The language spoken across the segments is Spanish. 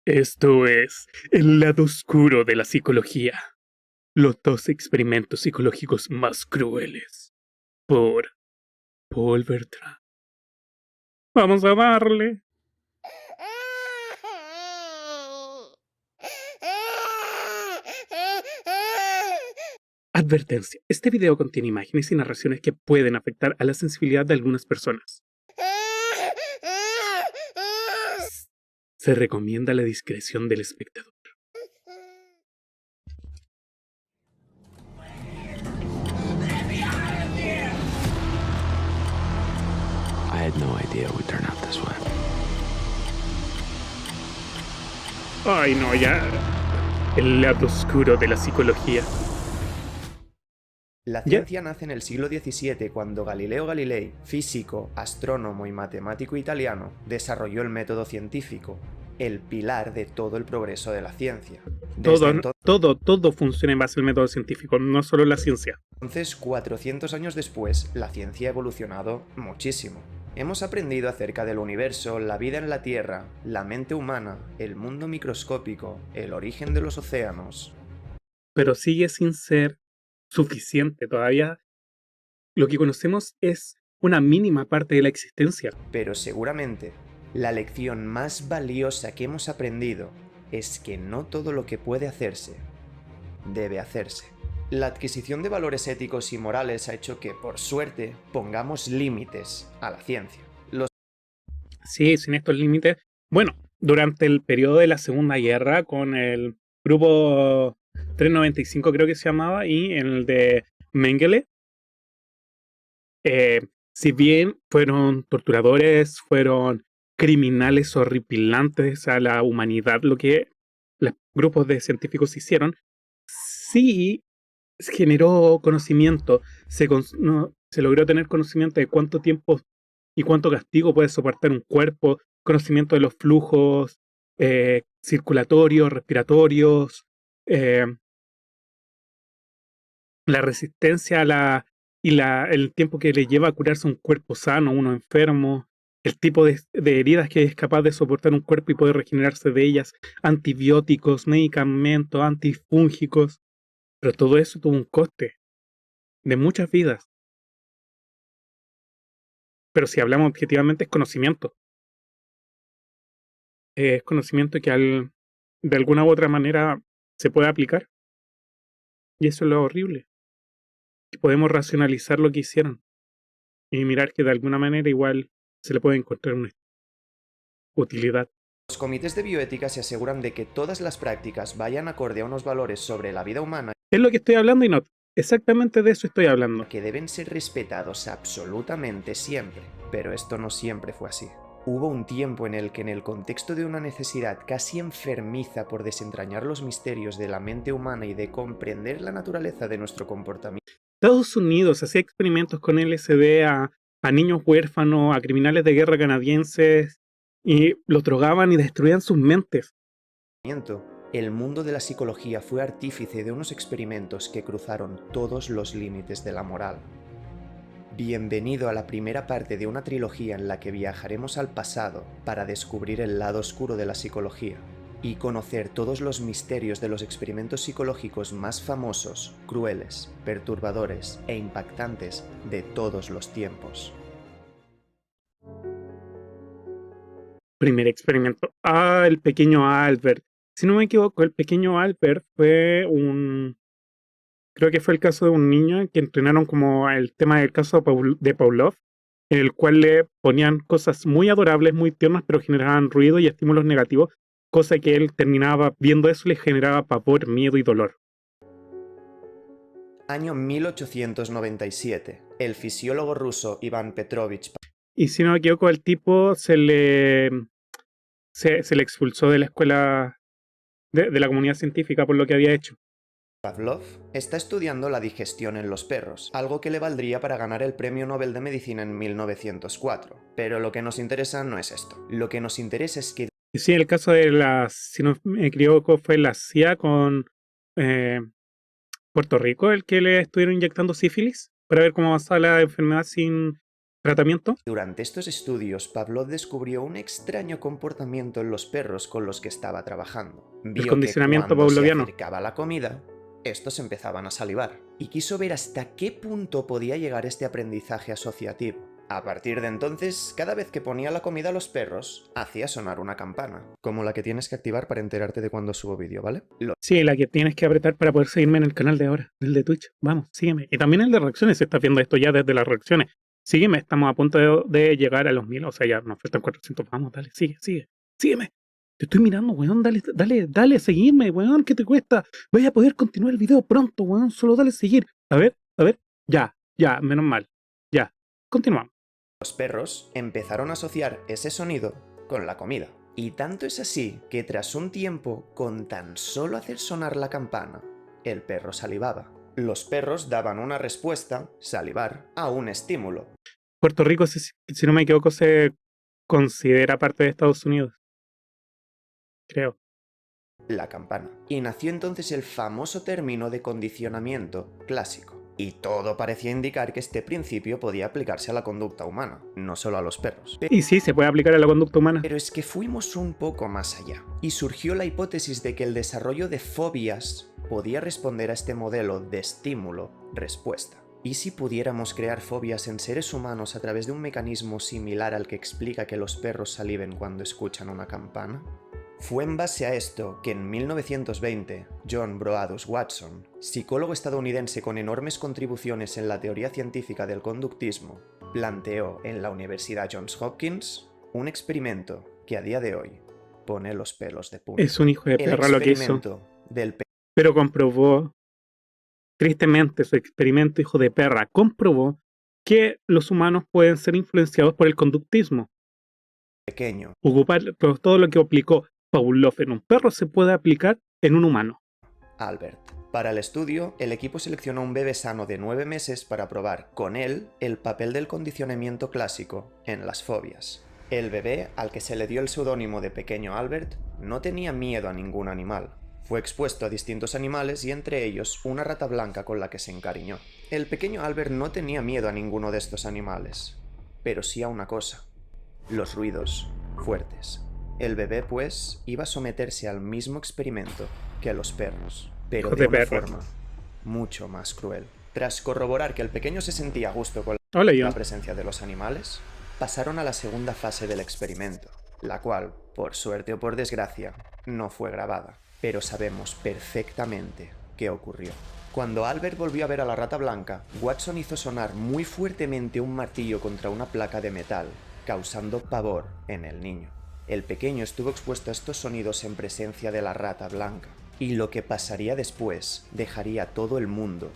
Esto es el lado oscuro de la psicología. Los 2 experimentos psicológicos más crueles. Por Paul Bertrand. Vamos a darle. Advertencia. Este video contiene imágenes y narraciones que pueden afectar a la sensibilidad de algunas personas. Se recomienda la discreción del espectador. I had no idea it would turn out this way. Ay, no, ya. El lado oscuro de la psicología. La Ya. ciencia nace en el siglo XVII cuando Galileo Galilei, físico, astrónomo y matemático italiano, desarrolló el método científico, el pilar de todo el progreso de la ciencia. Desde Todo funciona en base al método científico, no solo la ciencia. entonces, 400 años después, la ciencia ha evolucionado muchísimo. Hemos aprendido acerca del universo, la vida en la Tierra, la mente humana, el mundo microscópico, el origen de los océanos. Pero sigue sin ser suficiente. Todavía lo que conocemos es una mínima parte de la existencia. Pero seguramente, la lección más valiosa que hemos aprendido es que no todo lo que puede hacerse, debe hacerse. La adquisición de valores éticos y morales ha hecho que, por suerte, pongamos límites a la ciencia. Sí, sin estos límites. Bueno, durante el periodo de la Segunda Guerra, con el grupo 395 creo que se llamaba, y el de Mengele, si bien fueron torturadores, fueron criminales horripilantes a la humanidad, lo que los grupos de científicos hicieron, sí generó conocimiento, se logró tener conocimiento de cuánto tiempo y cuánto castigo puede soportar un cuerpo, conocimiento de los flujos circulatorios, respiratorios, eh, la resistencia el tiempo que le lleva a curarse un cuerpo sano, uno enfermo, el tipo de heridas que es capaz de soportar un cuerpo y poder regenerarse de ellas, antibióticos, medicamentos, antifúngicos, pero todo eso tuvo un coste de muchas vidas. Pero si hablamos objetivamente es conocimiento. Es conocimiento que de alguna u otra manera se puede aplicar. Y eso es lo horrible. Que podemos racionalizar lo que hicieron. Y mirar que de alguna manera igual se le puede encontrar una utilidad. Los comités de bioética se aseguran de que todas las prácticas vayan acorde a unos valores sobre la vida humana Es lo que estoy hablando y no. Exactamente de eso estoy hablando. que deben ser respetados absolutamente siempre. Pero esto no siempre fue así. Hubo un tiempo en el que, en el contexto de una necesidad casi enfermiza por desentrañar los misterios de la mente humana y de comprender la naturaleza de nuestro comportamiento, Estados Unidos hacía experimentos con LSD a niños huérfanos, a criminales de guerra canadienses, y los drogaban y destruían sus mentes. el mundo de la psicología fue artífice de unos experimentos que cruzaron todos los límites de la moral. Bienvenido a la primera parte de una trilogía en la que viajaremos al pasado para descubrir el lado oscuro de la psicología y conocer todos los misterios de los experimentos psicológicos más famosos, crueles, perturbadores e impactantes de todos los tiempos. Primer experimento. El pequeño Albert. Si no me equivoco, el pequeño Albert creo que fue el caso de un niño que entrenaron como el tema del caso de Pavlov, en el cual le ponían cosas muy adorables, muy tiernas, pero generaban ruido y estímulos negativos, cosa que él terminaba viendo eso y le generaba pavor, miedo y dolor. Año 1897. El fisiólogo ruso Iván Petrovich Y si no me equivoco, el tipo se le expulsó de la escuela de la comunidad científica por lo que había hecho. Pavlov está estudiando la digestión en los perros, algo que le valdría para ganar el Premio Nobel de Medicina en 1904. Pero lo que nos interesa no es esto. Lo que nos interesa es que Y sí, el caso de si no me equivoco, fue la CIA con Puerto Rico el que le estuvieron inyectando sífilis para ver cómo avanzaba la enfermedad sin tratamiento. Durante estos estudios, Pavlov descubrió un extraño comportamiento en los perros con los que estaba trabajando. El Vio que condicionamiento cuando se pavloviano. acercaba la comida, estos empezaban a salivar, y quiso ver hasta qué punto podía llegar este aprendizaje asociativo. A partir de entonces, cada vez que ponía la comida a los perros, hacía sonar una campana, como la que tienes que activar para enterarte de cuando subo vídeo, ¿vale? Sí, la que tienes que apretar para poder seguirme en el canal de ahora, el de Twitch. Vamos, sígueme. Y también el de reacciones, si estás viendo esto ya desde las reacciones. Sígueme, estamos a punto de llegar a los 1000, o sea, ya nos faltan 400. Vamos, dale, sígueme. Te estoy mirando, weón, dale, seguirme, weón, ¿qué te cuesta? Voy a poder continuar el video pronto, weón, solo dale seguir. A ver, ya, menos mal. Ya, continuamos. Los perros empezaron a asociar ese sonido con la comida. Y tanto es así que tras un tiempo, con tan solo hacer sonar la campana, el perro salivaba. Los perros daban una respuesta, salivar, a un estímulo. Puerto Rico, si no me equivoco, se considera parte de Estados Unidos. Creo. La campana. Y nació entonces el famoso término de condicionamiento clásico. Y todo parecía indicar que este principio podía aplicarse a la conducta humana, no solo a los perros. Y sí, se puede aplicar a la conducta humana. Pero es que fuimos un poco más allá. Y surgió la hipótesis de que el desarrollo de fobias podía responder a este modelo de estímulo-respuesta. ¿Y si pudiéramos crear fobias en seres humanos a través de un mecanismo similar al que explica que los perros saliven cuando escuchan una campana? Fue en base a esto que en 1920, John Broadus Watson, psicólogo estadounidense con enormes contribuciones en la teoría científica del conductismo, planteó en la Universidad Johns Hopkins un experimento que a día de hoy pone los pelos de punta. Es un hijo de perra lo que hizo. El experimento del Pero comprobó, tristemente, su experimento hijo de perra comprobó que los humanos pueden ser influenciados por el conductismo. pequeño Ocupar todo lo que aplicó Pavlov en un perro se puede aplicar en un humano. Albert. Para el estudio, el equipo seleccionó un bebé sano de 9 meses para probar con él el papel del condicionamiento clásico en las fobias. El bebé, al que se le dio el seudónimo de Pequeño Albert, no tenía miedo a ningún animal. Fue expuesto a distintos animales y entre ellos una rata blanca con la que se encariñó. El pequeño Albert no tenía miedo a ninguno de estos animales, pero sí a una cosa: los ruidos fuertes. El bebé, pues, iba a someterse al mismo experimento que los perros, pero de una forma mucho más cruel. Tras corroborar que el pequeño se sentía a gusto con la presencia de los animales, pasaron a la segunda fase del experimento, la cual, por suerte o por desgracia, no fue grabada, pero sabemos perfectamente qué ocurrió. Cuando Albert volvió a ver a la rata blanca, Watson hizo sonar muy fuertemente un martillo contra una placa de metal, causando pavor en el niño. El pequeño estuvo expuesto a estos sonidos en presencia de la rata blanca, y lo que pasaría después dejaría a todo el mundo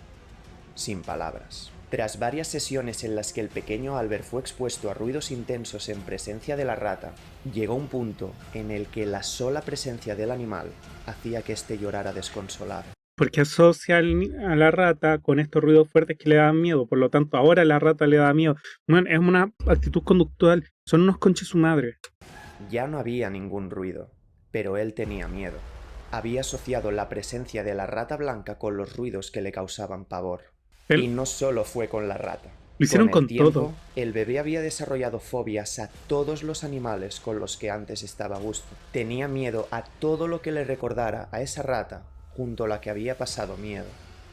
sin palabras. Tras varias sesiones en las que el pequeño Albert fue expuesto a ruidos intensos en presencia de la rata, llegó un punto en el que la sola presencia del animal hacía que éste llorara desconsolado. Porque asocia a la rata con estos ruidos fuertes que le dan miedo, por lo tanto ahora la rata le da miedo. Bueno, es una actitud conductual, son unos conches su madre. Ya no había ningún ruido, pero él tenía miedo. Había asociado la presencia de la rata blanca con los ruidos que le causaban pavor. Y no solo fue con la rata. Lo hicieron con tiempo, todo. El bebé había desarrollado fobias a todos los animales con los que antes estaba a gusto. Tenía miedo a todo lo que le recordara a esa rata junto a la que había pasado miedo.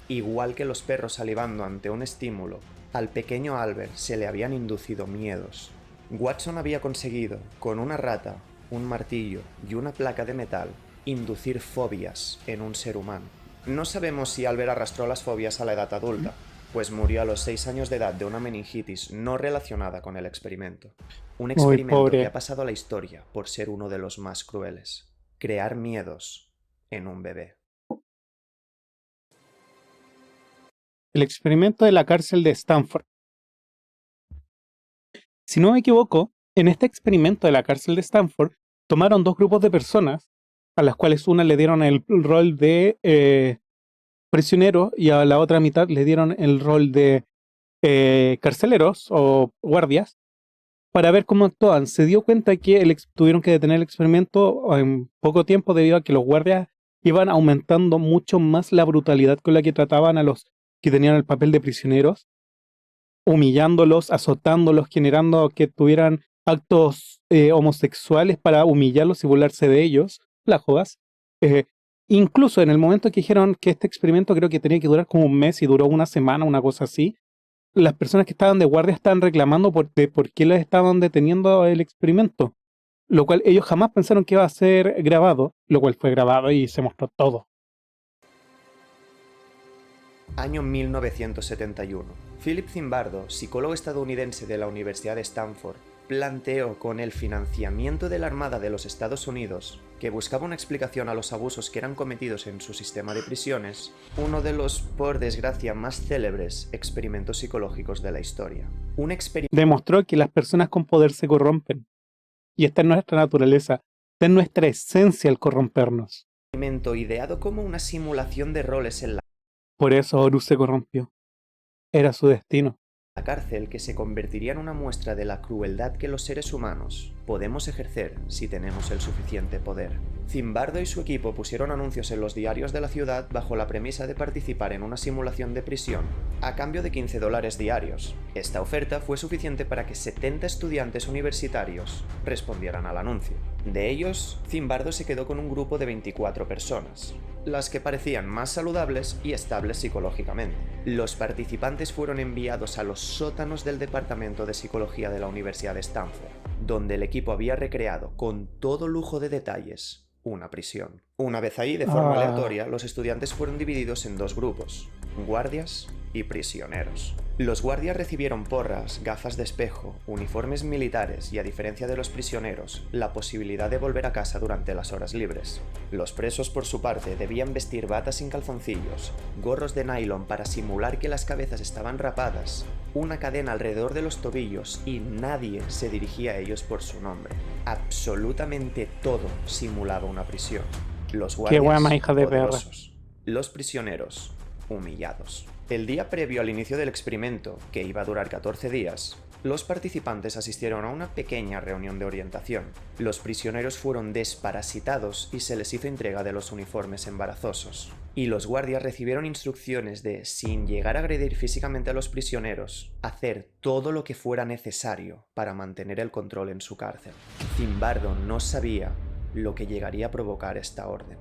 Igual que los perros salivando ante un estímulo, al pequeño Albert se le habían inducido miedos. Watson había conseguido, con una rata, un martillo y una placa de metal, inducir fobias en un ser humano. No sabemos si Albert arrastró las fobias a la edad adulta, pues murió a los 6 años de edad de una meningitis no relacionada con el experimento. Un experimento que ha pasado a la historia por ser uno de los más crueles. Crear miedos en un bebé. El experimento de la cárcel de Stanford. Si no me equivoco, en este experimento de la cárcel de Stanford, tomaron dos grupos de personas, a las cuales una le dieron el rol de prisionero y a la otra mitad le dieron el rol de carceleros o guardias, para ver cómo actuaban. Se dio cuenta que tuvieron que detener el experimento en poco tiempo debido a que los guardias iban aumentando mucho más la brutalidad con la que trataban a los que tenían el papel de prisioneros. humillándolos, azotándolos, generando que tuvieran actos homosexuales para humillarlos y burlarse de ellos, las jodas. Eh, Incluso en el momento que dijeron que este experimento creo que tenía que durar como un mes y duró una semana, una cosa así, las personas que estaban de guardia estaban reclamando por qué les estaban deteniendo el experimento, lo cual ellos jamás pensaron que iba a ser grabado, lo cual fue grabado y se mostró todo. Año 1971. Philip Zimbardo, psicólogo estadounidense de la Universidad de Stanford, planteó con el financiamiento de la Armada de los Estados Unidos, que buscaba una explicación a los abusos que eran cometidos en su sistema de prisiones, uno de los, por desgracia, más célebres experimentos psicológicos de la historia. Un experimento Demostró que las personas con poder se corrompen. Y esta es nuestra naturaleza, esta es nuestra esencia el corrompernos. ideado como una simulación de roles en Por eso Horus se corrompió. Era su destino. la cárcel que se convertiría en una muestra de la crueldad que los seres humanos podemos ejercer si tenemos el suficiente poder. Zimbardo y su equipo pusieron anuncios en los diarios de la ciudad bajo la premisa de participar en una simulación de prisión a cambio de $15 diarios. Esta oferta fue suficiente para que 70 estudiantes universitarios respondieran al anuncio. De ellos, Zimbardo se quedó con un grupo de 24 personas, las que parecían más saludables y estables psicológicamente. Los participantes fueron enviados a los sótanos del Departamento de Psicología de la Universidad de Stanford, donde el equipo había recreado con todo lujo de detalles una prisión. Una vez ahí, de forma aleatoria, los estudiantes fueron divididos en dos grupos: guardias y prisioneros. Los guardias recibieron porras, gafas de espejo, uniformes militares y, a diferencia de los prisioneros, la posibilidad de volver a casa durante las horas libres. Los presos, por su parte, debían vestir batas sin calzoncillos, gorros de nylon para simular que las cabezas estaban rapadas, una cadena alrededor de los tobillos y nadie se dirigía a ellos por su nombre. Absolutamente todo simulaba una prisión. Los guardias, Qué wea más hija de perra. poderosos. Los prisioneros, humillados. El día previo al inicio del experimento, que iba a durar 14 días, los participantes asistieron a una pequeña reunión de orientación. Los prisioneros fueron desparasitados y se les hizo entrega de los uniformes embarazosos. Y los guardias recibieron instrucciones de, sin llegar a agredir físicamente a los prisioneros, hacer todo lo que fuera necesario para mantener el control en su cárcel. Zimbardo no sabía lo que llegaría a provocar esta orden.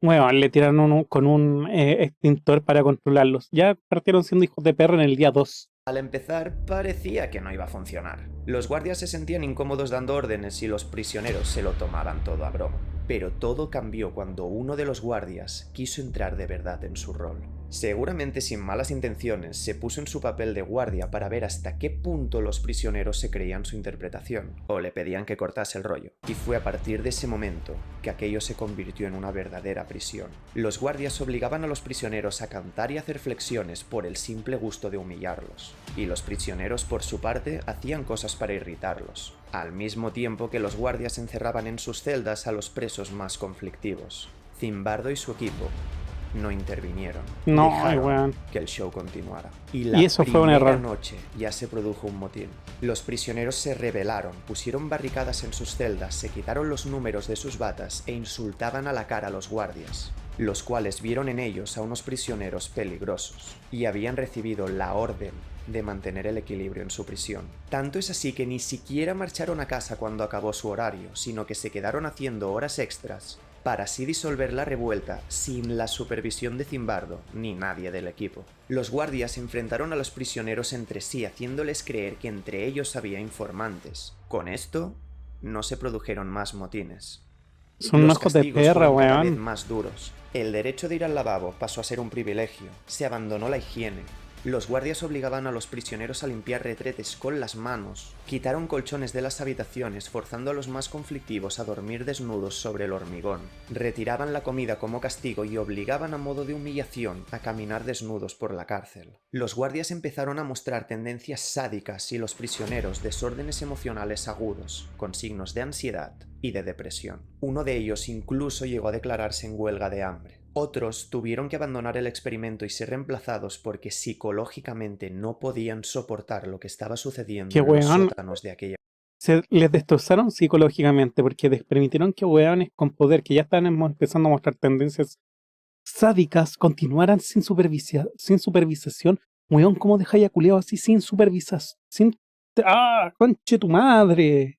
Bueno, le tiraron con un extintor para controlarlos. Ya partieron siendo hijos de perra en el día 2. Al empezar, parecía que no iba a funcionar. Los guardias se sentían incómodos dando órdenes y los prisioneros se lo tomaban todo a broma. Pero todo cambió cuando uno de los guardias quiso entrar de verdad en su rol. Seguramente sin malas intenciones, se puso en su papel de guardia para ver hasta qué punto los prisioneros se creían su interpretación, o le pedían que cortase el rollo. Y fue a partir de ese momento que aquello se convirtió en una verdadera prisión. Los guardias obligaban a los prisioneros a cantar y hacer flexiones por el simple gusto de humillarlos. Y los prisioneros, por su parte, hacían cosas para irritarlos, al mismo tiempo que los guardias encerraban en sus celdas a los presos más conflictivos. Zimbardo y su equipo no intervinieron. No, Dejaron weón. que el show continuara. Y eso fue un primera error. noche ya se produjo un motín. Los prisioneros se rebelaron, pusieron barricadas en sus celdas, se quitaron los números de sus batas e insultaban a la cara a los guardias, los cuales vieron en ellos a unos prisioneros peligrosos y habían recibido la orden de mantener el equilibrio en su prisión. Tanto es así que ni siquiera marcharon a casa cuando acabó su horario, sino que se quedaron haciendo horas extras para así disolver la revuelta sin la supervisión de Zimbardo ni nadie del equipo. Los guardias enfrentaron a los prisioneros entre sí, haciéndoles creer que entre ellos había informantes. Con esto, no se produjeron más motines. Son unos Los hijos de castigos perra, fueron cada vez weón. más duros. El derecho de ir al lavabo pasó a ser un privilegio. Se abandonó la higiene. Los guardias obligaban a los prisioneros a limpiar retretes con las manos. Quitaron colchones de las habitaciones, forzando a los más conflictivos a dormir desnudos sobre el hormigón. Retiraban la comida como castigo y obligaban a modo de humillación a caminar desnudos por la cárcel. Los guardias empezaron a mostrar tendencias sádicas y los prisioneros desórdenes emocionales agudos, con signos de ansiedad y de depresión. Uno de ellos incluso llegó a declararse en huelga de hambre. Otros tuvieron que abandonar el experimento y ser reemplazados porque psicológicamente no podían soportar lo que estaba sucediendo Qué en los weón. sótanos de aquella. Se les destrozaron psicológicamente porque permitieron que weones con poder que ya están empezando a mostrar tendencias sádicas continuaran sin supervisación Weón, ¿cómo dejáis a culiao así sin supervisar? Sin... ¡Ah, conche tu madre!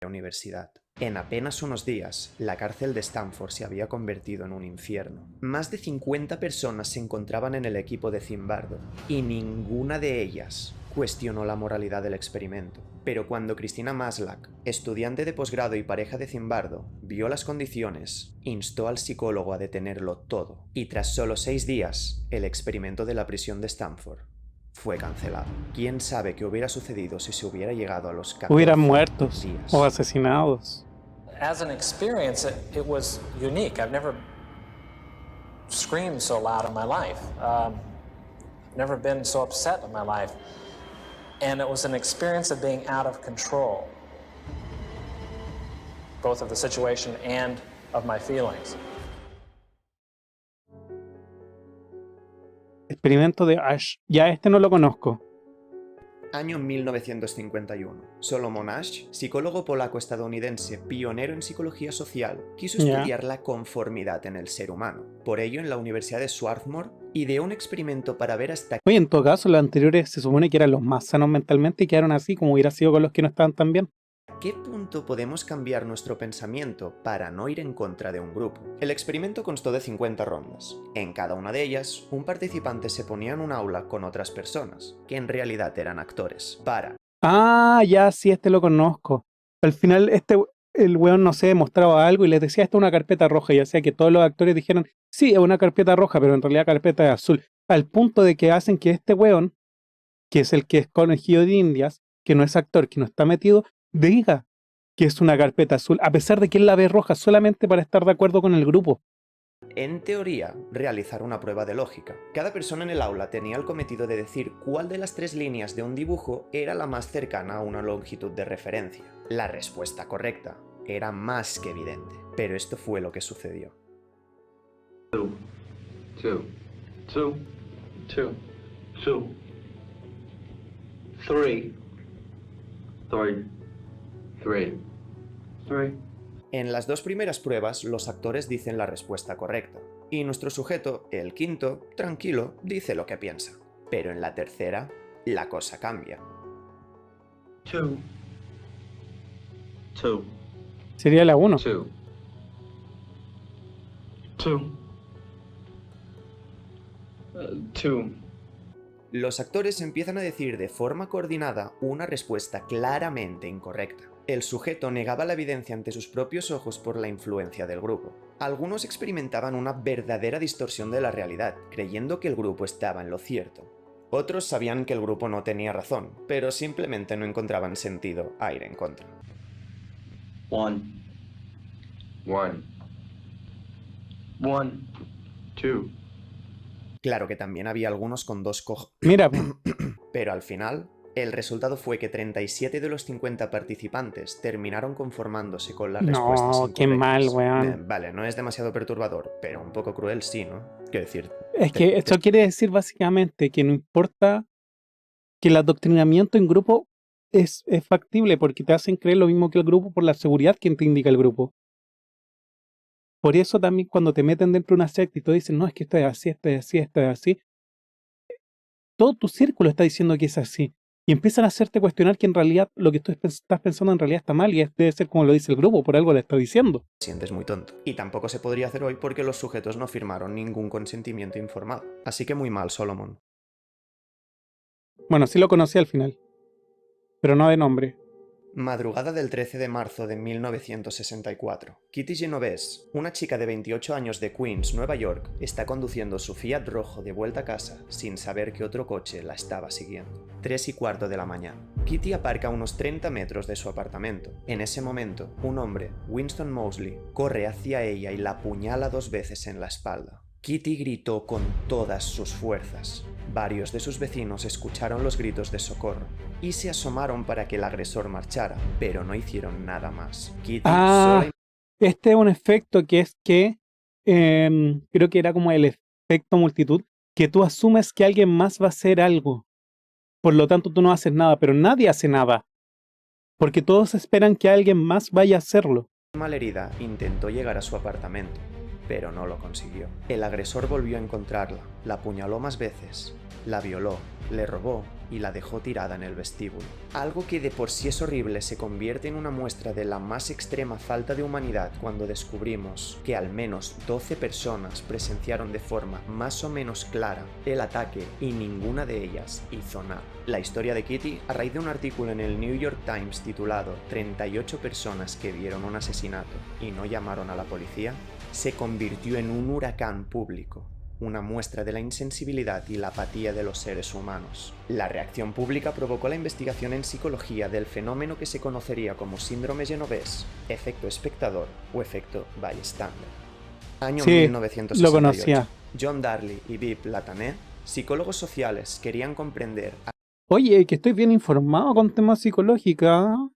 La universidad. En apenas unos días, la cárcel de Stanford se había convertido en un infierno. Más de 50 personas se encontraban en el equipo de Zimbardo, y ninguna de ellas cuestionó la moralidad del experimento. Pero cuando Christina Maslach, estudiante de posgrado y pareja de Zimbardo, vio las condiciones, instó al psicólogo a detenerlo todo. Y tras solo 6 días, el experimento de la prisión de Stanford fue cancelado. ¿Quién sabe qué hubiera sucedido si se hubiera llegado a los 14 Hubieran muertos días? o asesinados. As an experience, it was unique. I've never screamed so loud in my life. Never been so upset in my life. And it was an experience of being out of control, both of the situation and of my feelings. Experimento de Asch. Ya este no lo conozco. Año 1951. Solomon Asch, psicólogo polaco-estadounidense, pionero en psicología social, quiso Ya. estudiar la conformidad en el ser humano. Por ello, en la Universidad de Swarthmore, ideó un experimento para ver hasta Oye, en todo caso, los anteriores se supone que eran los más sanos mentalmente y quedaron así como hubiera sido con los que no estaban tan bien. qué punto podemos cambiar nuestro pensamiento para no ir en contra de un grupo. El experimento constó de 50 rondas. En cada una de ellas, un participante se ponía en un aula con otras personas, que en realidad eran actores, para Ah, ya, sí, este lo conozco. Al final, el weón, no sé, mostraba algo y les decía, esta es una carpeta roja, y hacía que todos los actores dijeran, sí, es una carpeta roja, pero en realidad carpeta es azul. Al punto de que hacen que este weón, que es el que es conejillo de indias, que no es actor, que no está metido, diga que es una carpeta azul, a pesar de que él la ve roja solamente para estar de acuerdo con el grupo. en teoría, realizar una prueba de lógica. Cada persona en el aula tenía el cometido de decir cuál de las 3 líneas de un dibujo era la más cercana a una longitud de referencia. La respuesta correcta era más que evidente, pero esto fue lo que sucedió. 2, 2, 2, 2, 2, 3, 3, 3, 3. En las 2 primeras pruebas, los actores dicen la respuesta correcta, y nuestro sujeto, el quinto, tranquilo, dice lo que piensa. Pero en la tercera, la cosa cambia. 2, 2, Sería la 1. 2, 2, 2. Los actores empiezan a decir de forma coordinada una respuesta claramente incorrecta. El sujeto negaba la evidencia ante sus propios ojos por la influencia del grupo. Algunos experimentaban una verdadera distorsión de la realidad, creyendo que el grupo estaba en lo cierto. Otros sabían que el grupo no tenía razón, pero simplemente no encontraban sentido a ir en contra. 1, 1, 1, 2. Claro que también había algunos con 2 Mira, pero al final, el resultado fue que 37 de los 50 participantes terminaron conformándose con las respuestas no, qué mal, incorrectas. weón. Vale, no es demasiado perturbador, pero un poco cruel sí, ¿no? Quiero decir, Es que esto quiere decir básicamente que no importa que el adoctrinamiento en grupo es factible porque te hacen creer lo mismo que el grupo por la seguridad que te indica el grupo. Por eso también cuando te meten dentro de una secta y te dicen, no, es que esto es así, esto es así, esto es así, todo tu círculo está diciendo que es así. Y empiezan a hacerte cuestionar que en realidad lo que tú estás pensando en realidad está mal y debe ser como lo dice el grupo, por algo le está diciendo. sientes muy tonto. Y tampoco se podría hacer hoy porque los sujetos no firmaron ningún consentimiento informado. Así que muy mal, Solomon. Bueno, sí lo conocí al final, pero no de nombre. Madrugada del 13 de marzo de 1964. Kitty Genovese, una chica de 28 años de Queens, Nueva York, está conduciendo su Fiat rojo de vuelta a casa sin saber que otro coche la estaba siguiendo. 3:15 de la mañana. Kitty aparca a unos 30 metros de su apartamento. En ese momento, un hombre, Winston Mosley, corre hacia ella y la apuñala 2 veces en la espalda. Kitty gritó con todas sus fuerzas. Varios de sus vecinos escucharon los gritos de socorro y se asomaron para que el agresor marchara, pero no hicieron nada más. Kitty sola Este es un efecto que es que creo que era como el efecto multitud, que tú asumes que alguien más va a hacer algo. Por lo tanto, tú no haces nada, pero nadie hace nada. Porque todos esperan que alguien más vaya a hacerlo. malherida intentó llegar a su apartamento, pero no lo consiguió. El agresor volvió a encontrarla, la apuñaló más veces la violó, le robó y la dejó tirada en el vestíbulo. Algo que de por sí es horrible se convierte en una muestra de la más extrema falta de humanidad cuando descubrimos que al menos 12 personas presenciaron de forma más o menos clara el ataque y ninguna de ellas hizo nada. La historia de Kitty, a raíz de un artículo en el New York Times titulado 38 personas que vieron un asesinato y no llamaron a la policía, se convirtió en un huracán público. Una muestra de la insensibilidad y la apatía de los seres humanos. La reacción pública provocó la investigación en psicología del fenómeno que se conocería como síndrome genovés, efecto espectador o efecto bystander. Año Sí, 1968. lo conocía. John Darley y Vip Latané, psicólogos sociales, querían comprender Oye, que estoy bien informado con temas psicológicos.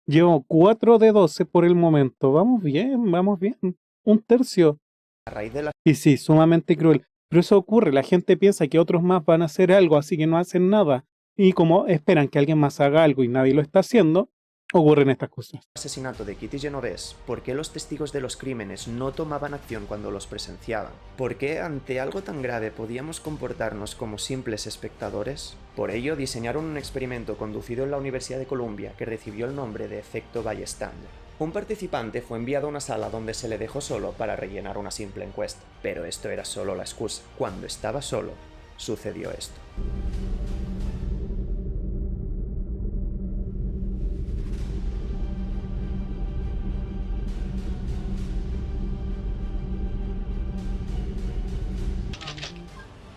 Llevo 4 de 12 por el momento. Vamos bien, vamos bien. Un tercio. a raíz de la Y sí, sumamente cruel. Pero eso ocurre, la gente piensa que otros más van a hacer algo, así que no hacen nada. Y como esperan que alguien más haga algo y nadie lo está haciendo, ocurren estas cosas. asesinato de Kitty Genovés, ¿por qué los testigos de los crímenes no tomaban acción cuando los presenciaban? ¿Por qué ante algo tan grave podíamos comportarnos como simples espectadores? Por ello diseñaron un experimento conducido en la Universidad de Columbia que recibió el nombre de efecto bystander. Un participante fue enviado a una sala donde se le dejó solo para rellenar una simple encuesta, pero esto era solo la excusa. Cuando estaba solo, sucedió esto.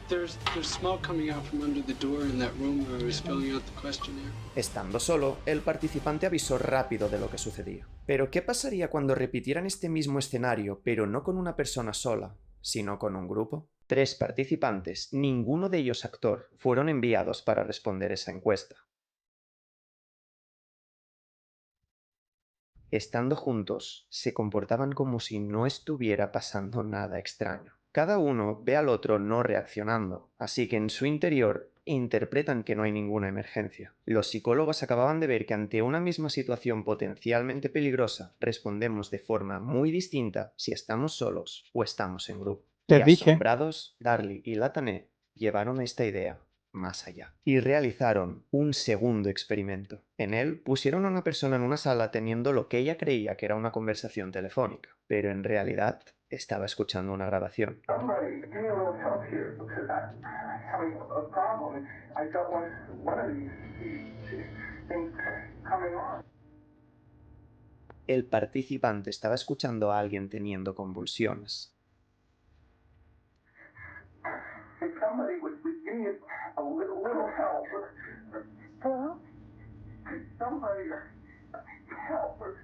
There's smoke coming out from under the door in that room where I was filling out the questionnaire. Estando solo, el participante avisó rápido de lo que sucedía. Pero ¿qué pasaría cuando repitieran este mismo escenario, pero no con una persona sola, sino con un grupo? 3 participantes, ninguno de ellos actor, fueron enviados para responder esa encuesta. Estando juntos, se comportaban como si no estuviera pasando nada extraño. Cada uno ve al otro no reaccionando, así que en su interior interpretan que no hay ninguna emergencia. Los psicólogos acababan de ver que ante una misma situación potencialmente peligrosa respondemos de forma muy distinta si estamos solos o estamos en grupo. Les Y dije. asombrados, Darley y Latané llevaron esta idea más allá y realizaron un segundo experimento. En él pusieron a una persona en una sala teniendo lo que ella creía que era una conversación telefónica, pero en realidad estaba escuchando una grabación. Somebody, give me a little help here because I'm having a problem. I got one of these things coming on. El participante estaba escuchando a alguien teniendo convulsiones. If somebody would give me a little help. Hello? Somebody help.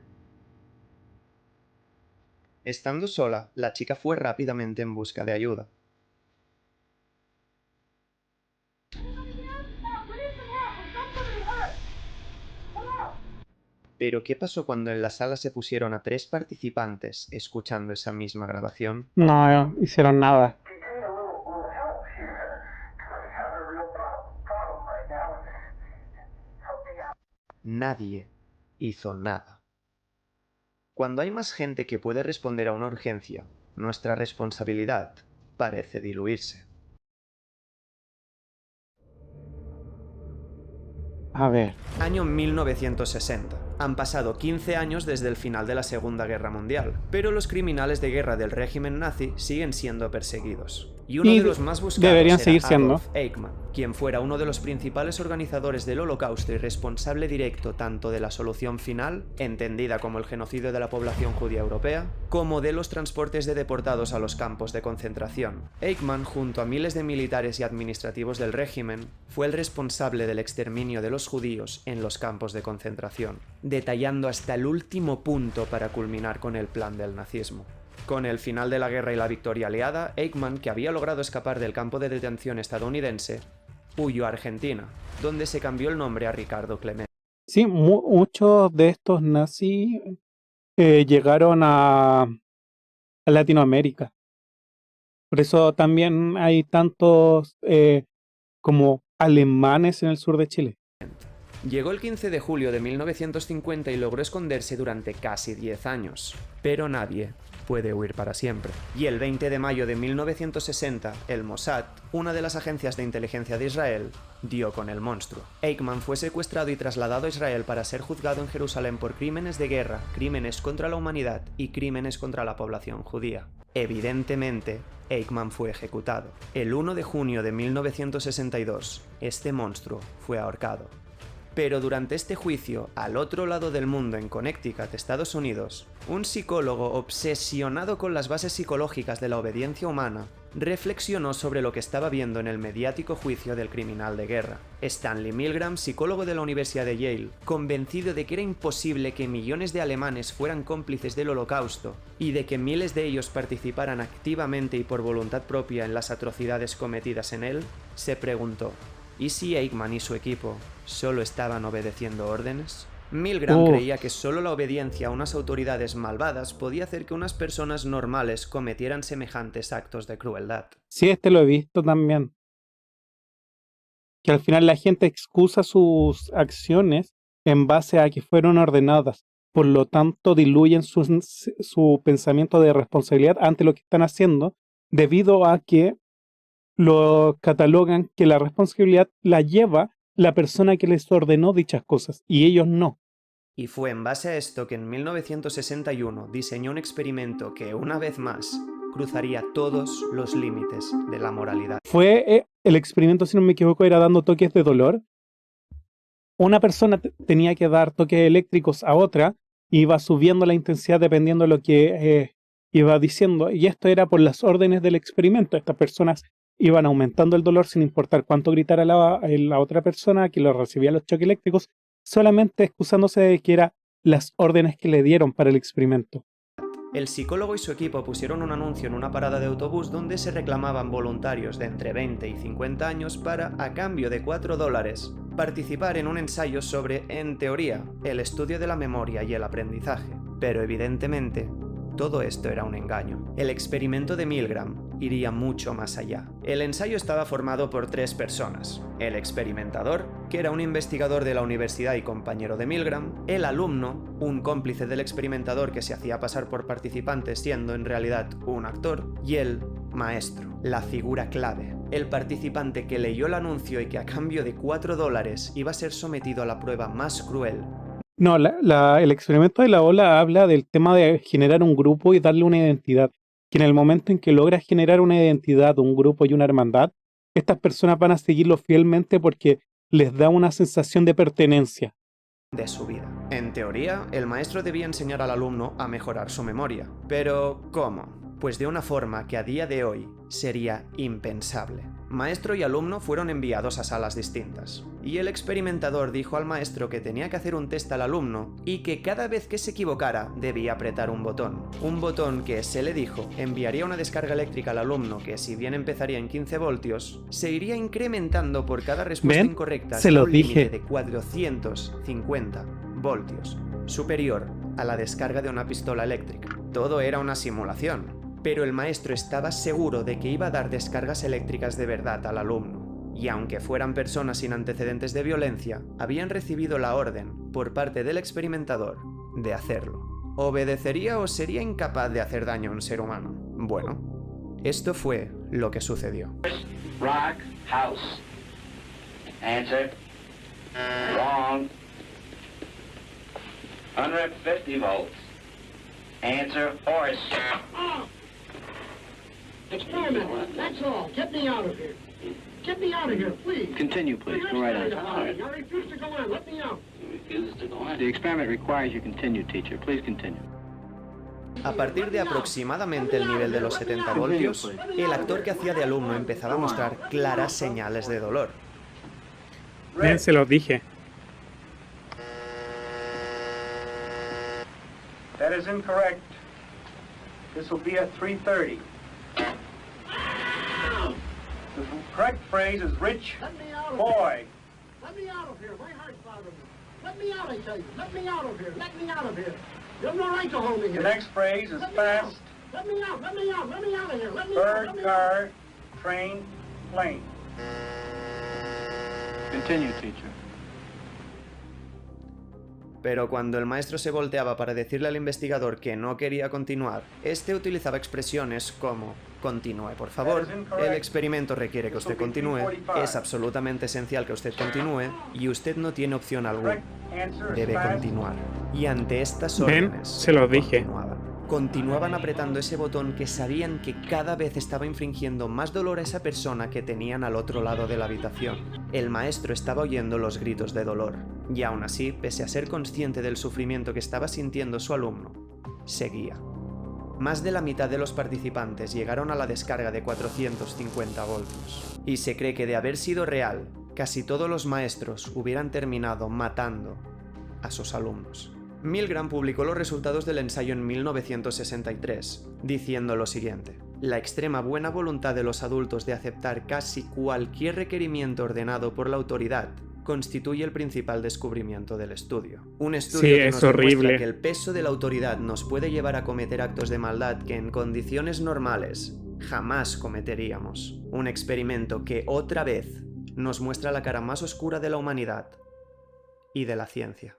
Estando sola, la chica fue rápidamente en busca de ayuda. Pero ¿qué pasó cuando en la sala se pusieron a 3 participantes escuchando esa misma grabación? No hicieron nada. Give me a little help here. I have a real problem right now. Help me out. Nadie hizo nada. Cuando hay más gente que puede responder a una urgencia, nuestra responsabilidad parece diluirse. A ver. Año 1960. Han pasado 15 años desde el final de la Segunda Guerra Mundial, pero los criminales de guerra del régimen nazi siguen siendo perseguidos. Y uno de los más buscados deberían era seguir siendo. Adolf Eichmann, quien fuera uno de los principales organizadores del Holocausto y responsable directo tanto de la solución final, entendida como el genocidio de la población judía europea, como de los transportes de deportados a los campos de concentración. Eichmann, junto a miles de militares y administrativos del régimen, fue el responsable del exterminio de los judíos en los campos de concentración, detallando hasta el último punto para culminar con el plan del nazismo. Con el final de la guerra y la victoria aliada, Eichmann, que había logrado escapar del campo de detención estadounidense, huyó a Argentina, donde se cambió el nombre a Ricardo Clemente. Sí, muchos de estos nazis llegaron a Latinoamérica. Por eso también hay tantos como alemanes en el sur de Chile. Llegó el 15 de julio de 1950 y logró esconderse durante casi 10 años, pero nadie puede huir para siempre. Y el 20 de mayo de 1960, el Mossad, una de las agencias de inteligencia de Israel, dio con el monstruo. Eichmann fue secuestrado y trasladado a Israel para ser juzgado en Jerusalén por crímenes de guerra, crímenes contra la humanidad y crímenes contra la población judía. Evidentemente, Eichmann fue ejecutado. El 1 de junio de 1962, este monstruo fue ahorcado. Pero durante este juicio, al otro lado del mundo, en Connecticut, Estados Unidos, un psicólogo obsesionado con las bases psicológicas de la obediencia humana reflexionó sobre lo que estaba viendo en el mediático juicio del criminal de guerra. Stanley Milgram, psicólogo de la Universidad de Yale, convencido de que era imposible que millones de alemanes fueran cómplices del Holocausto y de que miles de ellos participaran activamente y por voluntad propia en las atrocidades cometidas en él, se preguntó: ¿y si Eichmann y su equipo solo estaban obedeciendo órdenes? Milgram creía que solo la obediencia a unas autoridades malvadas podía hacer que unas personas normales cometieran semejantes actos de crueldad. Sí, lo he visto también. Que al final la gente excusa sus acciones en base a que fueron ordenadas. Por lo tanto, diluyen su pensamiento de responsabilidad ante lo que están haciendo, debido a que lo catalogan que la responsabilidad la lleva la persona que les ordenó dichas cosas, y ellos no. Y fue en base a esto que en 1961 diseñó un experimento que, una vez más, cruzaría todos los límites de la moralidad. Fue el experimento, si no me equivoco, era dando toques de dolor. Una persona tenía que dar toques eléctricos a otra, y iba subiendo la intensidad dependiendo de lo que iba diciendo, y esto era por las órdenes del experimento. Estas personas iban aumentando el dolor sin importar cuánto gritara la otra persona que lo recibía los choques eléctricos, solamente excusándose de que eran las órdenes que le dieron para el experimento. El psicólogo y su equipo pusieron un anuncio en una parada de autobús donde se reclamaban voluntarios de entre 20 y 50 años para, a cambio de $4, participar en un ensayo sobre, en teoría, el estudio de la memoria y el aprendizaje. Pero evidentemente, todo esto era un engaño. El experimento de Milgram iría mucho más allá. El ensayo estaba formado por 3 personas: el experimentador, que era un investigador de la universidad y compañero de Milgram; el alumno, un cómplice del experimentador que se hacía pasar por participante siendo en realidad un actor; y el maestro, la figura clave, el participante que leyó el anuncio y que a cambio de $4 iba a ser sometido a la prueba más cruel. No, el experimento de la ola habla del tema de generar un grupo y darle una identidad, que en el momento en que logras generar una identidad, un grupo y una hermandad, estas personas van a seguirlo fielmente porque les da una sensación de pertenencia de su vida. En teoría, el maestro debía enseñar al alumno a mejorar su memoria. Pero, ¿cómo? Pues de una forma que a día de hoy sería impensable. Maestro y alumno fueron enviados a salas distintas, y el experimentador dijo al maestro que tenía que hacer un test al alumno y que cada vez que se equivocara debía apretar un botón que, se le dijo, enviaría una descarga eléctrica al alumno que, si bien empezaría en 15 voltios, se iría incrementando por cada respuesta incorrecta hasta un límite de 450 voltios, superior a la descarga de una pistola eléctrica. Todo era una simulación, pero el maestro estaba seguro de que iba a dar descargas eléctricas de verdad al alumno. Y aunque fueran personas sin antecedentes de violencia, habían recibido la orden, por parte del experimentador, de hacerlo. ¿Obedecería o sería incapaz de hacer daño a un ser humano? Bueno, esto fue lo que sucedió. Rock house. Answer. Wrong. 150 volts. Answer horse. Experiment, that's all. Get me out of here. Get me out of here, please. Continue, please. Go right on. I refuse to go on. Let me out. The experiment requires you continue, teacher. Please continue. A partir de aproximadamente el nivel de los 70 voltios, el actor que hacía de alumno empezaba a mostrar claras señales de dolor. Bien, se los dije. That is incorrect. This will be at 3:30. The correct phrase is rich boy. Let me out of here. My heart's bothering me. Let me out, I tell you. Let me out of here. Let me out of here. You have no right to hold me here. The next phrase is fast. Let me out. Let me out. Let me out of here. Let me Bird, out. car, train, plane. Continue, teacher. pero cuando el maestro se volteaba para decirle al investigador que no quería continuar, este utilizaba expresiones como: continúe, por favor, el experimento requiere que usted continúe, es absolutamente esencial que usted continúe y usted no tiene opción alguna. Debe continuar. Y ante estas órdenes, se lo dije. Continuaban apretando ese botón que sabían que cada vez estaba infringiendo más dolor a esa persona que tenían al otro lado de la habitación. El maestro estaba oyendo los gritos de dolor, y aún así, pese a ser consciente del sufrimiento que estaba sintiendo su alumno, seguía. Más de la mitad de los participantes llegaron a la descarga de 450 voltios, y se cree que de haber sido real, casi todos los maestros hubieran terminado matando a sus alumnos. Milgram publicó los resultados del ensayo en 1963, diciendo lo siguiente: la extrema buena voluntad de los adultos de aceptar casi cualquier requerimiento ordenado por la autoridad constituye el principal descubrimiento del estudio. Un estudio que nos demuestra que el peso de la autoridad nos puede llevar a cometer actos de maldad que en condiciones normales jamás cometeríamos. Un experimento que otra vez nos muestra la cara más oscura de la humanidad y de la ciencia.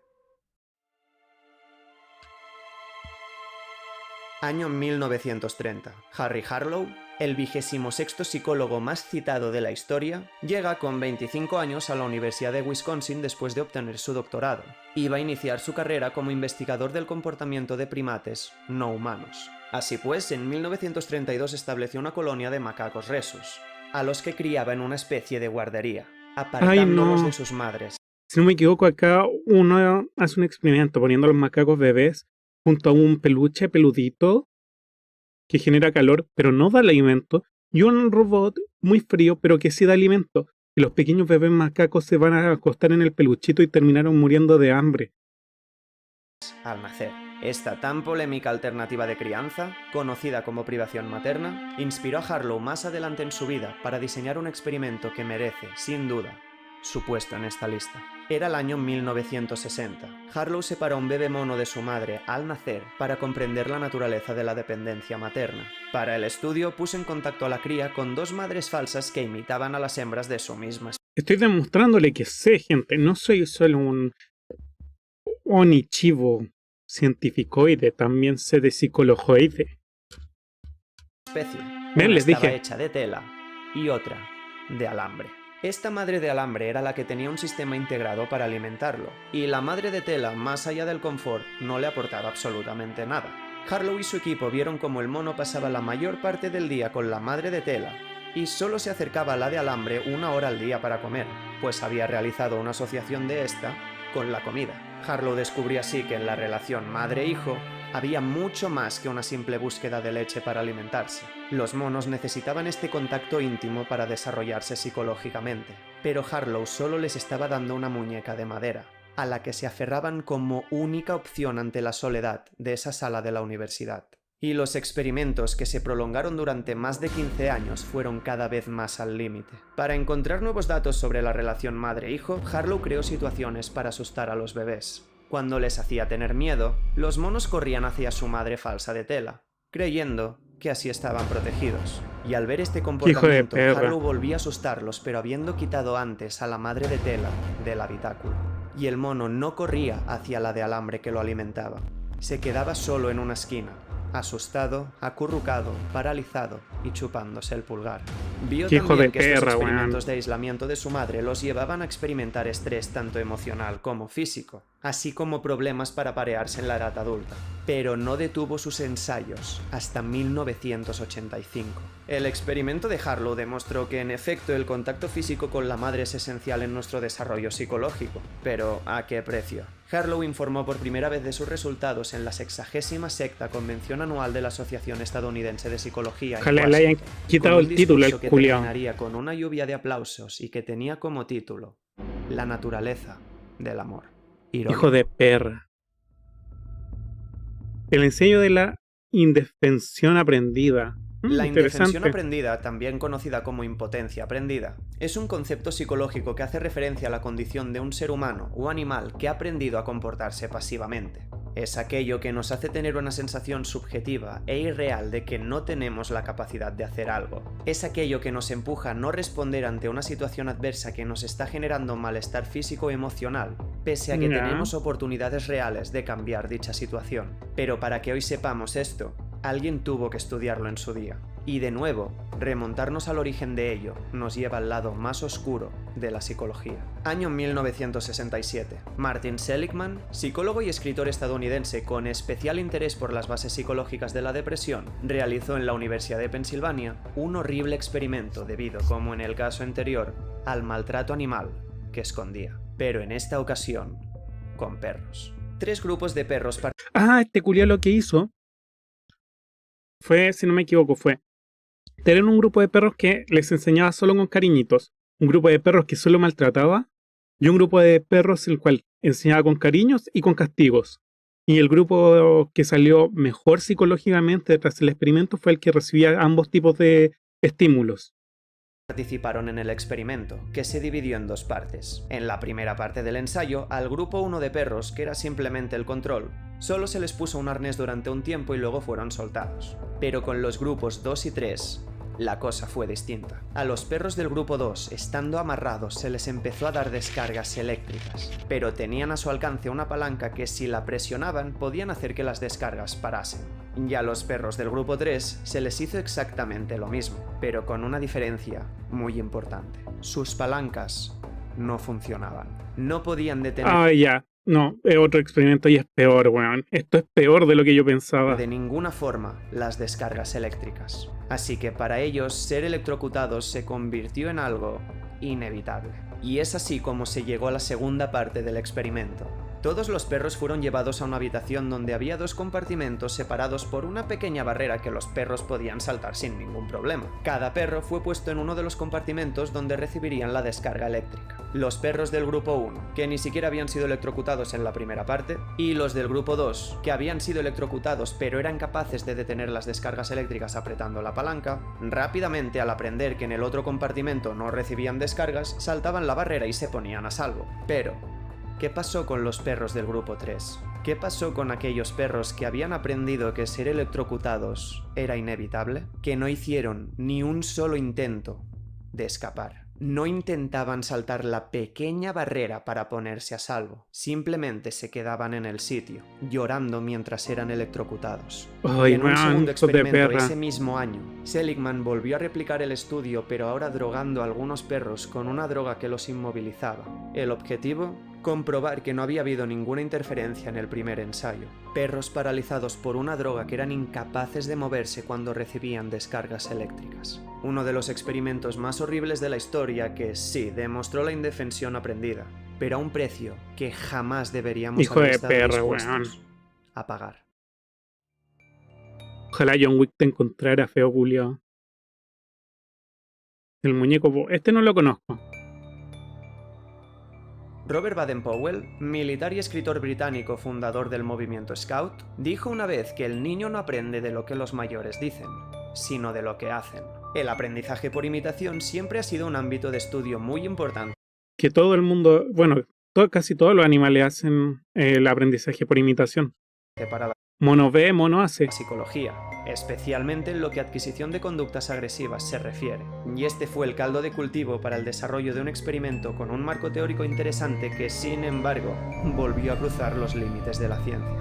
Año 1930. Harry Harlow, el 26º psicólogo más citado de la historia, llega con 25 años a la Universidad de Wisconsin después de obtener su doctorado. Iba a iniciar su carrera como investigador del comportamiento de primates no humanos. Así pues, en 1932 estableció una colonia de macacos rhesus, a los que criaba en una especie de guardería, apartándolos de sus madres. Si no me equivoco, acá uno hace un experimento poniendo a los macacos bebés junto a un peluche peludito que genera calor, pero no da alimento, y un robot muy frío, pero que sí da alimento. Y los pequeños bebés macacos se van a acostar en el peluchito y terminaron muriendo de hambre. Al nacer. Esta tan polémica alternativa de crianza, conocida como privación materna, inspiró a Harlow más adelante en su vida para diseñar un experimento que merece, sin duda, su puesto en esta lista. Era el año 1960. Harlow separó a un bebé mono de su madre al nacer para comprender la naturaleza de la dependencia materna. Para el estudio puso en contacto a la cría con dos madres falsas que imitaban a las hembras de su misma especie. Estoy demostrándole que sé, gente, no soy solo un onichivo cientificoide, también sé de psicologoide. Una les estaba dije. hecha de tela y otra de alambre. Esta madre de alambre era la que tenía un sistema integrado para alimentarlo, y la madre de tela, más allá del confort, no le aportaba absolutamente nada. Harlow y su equipo vieron cómo el mono pasaba la mayor parte del día con la madre de tela y solo se acercaba a la de alambre 1 hora al día para comer, pues había realizado una asociación de esta con la comida. Harlow descubrió así que en la relación madre-hijo había mucho más que una simple búsqueda de leche para alimentarse. Los monos necesitaban este contacto íntimo para desarrollarse psicológicamente, pero Harlow solo les estaba dando una muñeca de madera, a la que se aferraban como única opción ante la soledad de esa sala de la universidad. Y los experimentos, que se prolongaron durante más de 15 años, fueron cada vez más al límite. Para encontrar nuevos datos sobre la relación madre-hijo, Harlow creó situaciones para asustar a los bebés. Cuando les hacía tener miedo, los monos corrían hacia su madre falsa de tela, creyendo que así estaban protegidos. Y al ver este comportamiento, Harlow volvía a asustarlos, pero habiendo quitado antes a la madre de tela del habitáculo. Y el mono no corría hacia la de alambre que lo alimentaba. Se quedaba solo en una esquina, asustado, acurrucado, paralizado y chupándose el pulgar. Vio también que estos experimentos de aislamiento de su madre los llevaban a experimentar estrés tanto emocional como físico, así como problemas para parearse en la edad adulta. Pero no detuvo sus ensayos hasta 1985. El experimento de Harlow demostró que en efecto el contacto físico con la madre es esencial en nuestro desarrollo psicológico. Pero ¿a qué precio? Harlow informó por primera vez de sus resultados en la 60ª Convención Anual de la Asociación Estadounidense de Psicología. Ojalá le hayan quitado el título al culiao. Terminaría con una lluvia de aplausos y que tenía como título La naturaleza del amor. Irónico. Hijo de perra. El ensayo de la indefensión aprendida. La indefensión aprendida, también conocida como impotencia aprendida, es un concepto psicológico que hace referencia a la condición de un ser humano o animal que ha aprendido a comportarse pasivamente. Es aquello que nos hace tener una sensación subjetiva e irreal de que no tenemos la capacidad de hacer algo. Es aquello que nos empuja a no responder ante una situación adversa que nos está generando malestar físico o emocional, pese a que tenemos oportunidades reales de cambiar dicha situación. Pero para que hoy sepamos esto, alguien tuvo que estudiarlo en su día. Y de nuevo, remontarnos al origen de ello nos lleva al lado más oscuro de la psicología. Año 1967. Martin Seligman, psicólogo y escritor estadounidense con especial interés por las bases psicológicas de la depresión, realizó en la Universidad de Pensilvania un horrible experimento debido, como en el caso anterior, al maltrato animal que escondía. Pero en esta ocasión, con perros. 3 grupos de perros Este culiao lo que hizo fue, si no me equivoco, fue tener un grupo de perros que les enseñaba solo con cariñitos, un grupo de perros que solo maltrataba y un grupo de perros el cual enseñaba con cariños y con castigos. Y el grupo que salió mejor psicológicamente tras el experimento fue el que recibía ambos tipos de estímulos. Participaron en el experimento, que se dividió en 2 partes. En la primera parte del ensayo, al grupo 1 de perros, que era simplemente el control, solo se les puso un arnés durante un tiempo y luego fueron soltados. Pero con los grupos 2 y 3, la cosa fue distinta. A los perros del grupo 2, estando amarrados, se les empezó a dar descargas eléctricas, pero tenían a su alcance una palanca que si la presionaban podían hacer que las descargas parasen. Y a los perros del grupo 3 se les hizo exactamente lo mismo, pero con una diferencia muy importante. Sus palancas no funcionaban. No podían detener... No, es otro experimento y es peor, weón. Esto es peor de lo que yo pensaba. De ninguna forma las descargas eléctricas. Así que para ellos ser electrocutados se convirtió en algo inevitable. Y es así como se llegó a la segunda parte del experimento. Todos los perros fueron llevados a una habitación donde había 2 compartimentos separados por una pequeña barrera que los perros podían saltar sin ningún problema. Cada perro fue puesto en uno de los compartimentos donde recibirían la descarga eléctrica. Los perros del grupo 1, que ni siquiera habían sido electrocutados en la primera parte, y los del grupo 2, que habían sido electrocutados pero eran capaces de detener las descargas eléctricas apretando la palanca, rápidamente al aprender que en el otro compartimento no recibían descargas, saltaban la barrera y se ponían a salvo. Pero ¿qué pasó con los perros del grupo 3? ¿Qué pasó con aquellos perros que habían aprendido que ser electrocutados era inevitable? Que no hicieron ni un solo intento de escapar. No intentaban saltar la pequeña barrera para ponerse a salvo. Simplemente se quedaban en el sitio, llorando mientras eran electrocutados. En un segundo experimento ese mismo año, Seligman volvió a replicar el estudio, pero ahora drogando a algunos perros con una droga que los inmovilizaba. El objetivo: comprobar que no había habido ninguna interferencia en el primer ensayo. Perros paralizados por una droga que eran incapaces de moverse cuando recibían descargas eléctricas. Uno de los experimentos más horribles de la historia que sí demostró la indefensión aprendida, pero a un precio que jamás deberíamos haber estado dispuestos a pagar. Ojalá John Wick te encontrara, feo Julio. El muñeco... Este no lo conozco. Robert Baden-Powell, militar y escritor británico fundador del movimiento Scout, dijo una vez que el niño no aprende de lo que los mayores dicen, sino de lo que hacen. El aprendizaje por imitación siempre ha sido un ámbito de estudio muy importante. Que todo el mundo, casi todos los animales hacen el aprendizaje por imitación. Para la Mono ve, mono hace. psicología, especialmente en lo que a adquisición de conductas agresivas se refiere. Y este fue el caldo de cultivo para el desarrollo de un experimento con un marco teórico interesante que, sin embargo, volvió a cruzar los límites de la ciencia.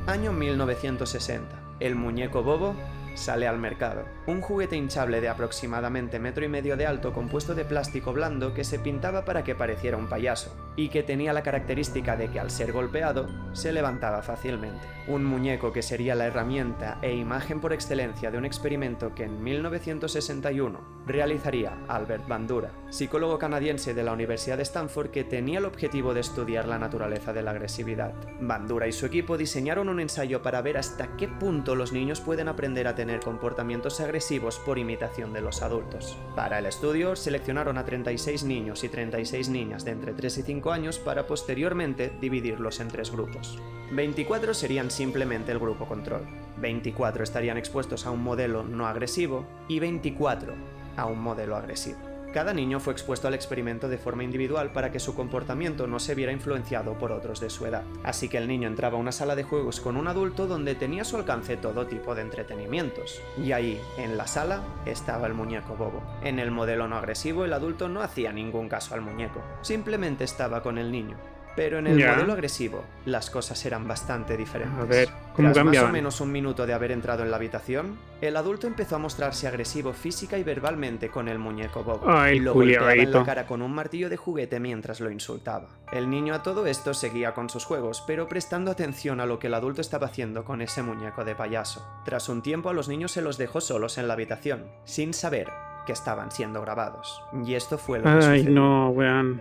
Año 1960. El muñeco Bobo sale al mercado. Un juguete hinchable de aproximadamente 1,5 metros de alto compuesto de plástico blando que se pintaba para que pareciera un payaso, y que tenía la característica de que al ser golpeado, se levantaba fácilmente. Un muñeco que sería la herramienta e imagen por excelencia de un experimento que en 1961 realizaría Albert Bandura, psicólogo canadiense de la Universidad de Stanford que tenía el objetivo de estudiar la naturaleza de la agresividad. Bandura y su equipo diseñaron un ensayo para ver hasta qué punto los niños pueden aprender a tener comportamientos agresivos por imitación de los adultos. Para el estudio, seleccionaron a 36 niños y 36 niñas de entre 3 y 5 años para posteriormente dividirlos en 3 grupos. 24 serían simplemente el grupo control, 24 estarían expuestos a un modelo no agresivo y 24 a un modelo agresivo. Cada niño fue expuesto al experimento de forma individual para que su comportamiento no se viera influenciado por otros de su edad. Así que el niño entraba a una sala de juegos con un adulto donde tenía a su alcance todo tipo de entretenimientos. Y ahí, en la sala, estaba el muñeco bobo. En el modelo no agresivo, el adulto no hacía ningún caso al muñeco, simplemente estaba con el niño. Pero en el modelo agresivo, las cosas eran bastante diferentes. A ver, ¿cómo Tras cambiaban? más o menos un minuto de haber entrado en la habitación, el adulto empezó a mostrarse agresivo física y verbalmente con el muñeco bobo. Ay, Lo golpeaba en la culiadito. cara con un martillo de juguete mientras lo insultaba. El niño a todo esto seguía con sus juegos, pero prestando atención a lo que el adulto estaba haciendo con ese muñeco de payaso. Tras un tiempo a los niños se los dejó solos en la habitación, sin saber que estaban siendo grabados. Y esto fue lo que Ay, sucedió. no, weón.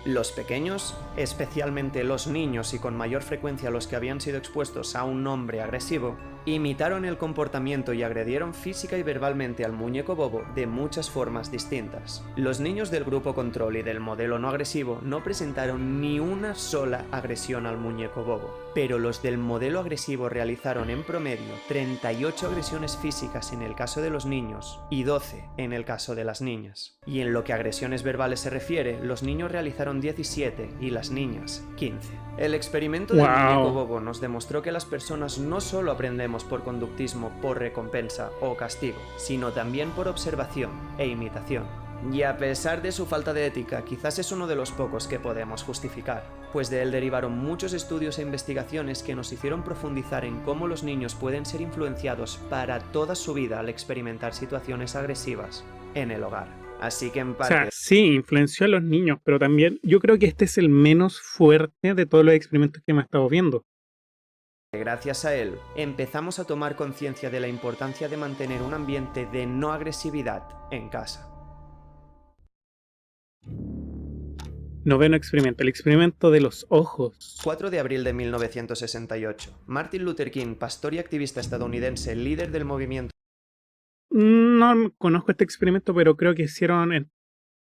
Los pequeños, especialmente los niños y con mayor frecuencia los que habían sido expuestos a un hombre agresivo, imitaron el comportamiento y agredieron física y verbalmente al muñeco bobo de muchas formas distintas. Los niños del grupo control y del modelo no agresivo no presentaron ni una sola agresión al muñeco bobo, pero los del modelo agresivo realizaron en promedio 38 agresiones físicas en el caso de los niños y 12 en el caso de las niñas. Y en lo que a agresiones verbales se refiere, los niños realizaron 17 y las niñas 15. El experimento del muñeco bobo nos demostró que las personas no solo aprendemos por conductismo, por recompensa o castigo, sino también por observación e imitación. Y a pesar de su falta de ética, quizás es uno de los pocos que podemos justificar, pues de él derivaron muchos estudios e investigaciones que nos hicieron profundizar en cómo los niños pueden ser influenciados para toda su vida al experimentar situaciones agresivas en el hogar. Así que en O parte... sea, sí, influenció a los niños, pero también yo creo que este es el menos fuerte de todos los experimentos que hemos estado viendo. Gracias a él, empezamos a tomar conciencia de la importancia de mantener un ambiente de no agresividad en casa. Noveno experimento, el experimento de los ojos. 4 de abril de 1968. Martin Luther King, pastor y activista estadounidense, líder del movimiento. No conozco este experimento, pero creo que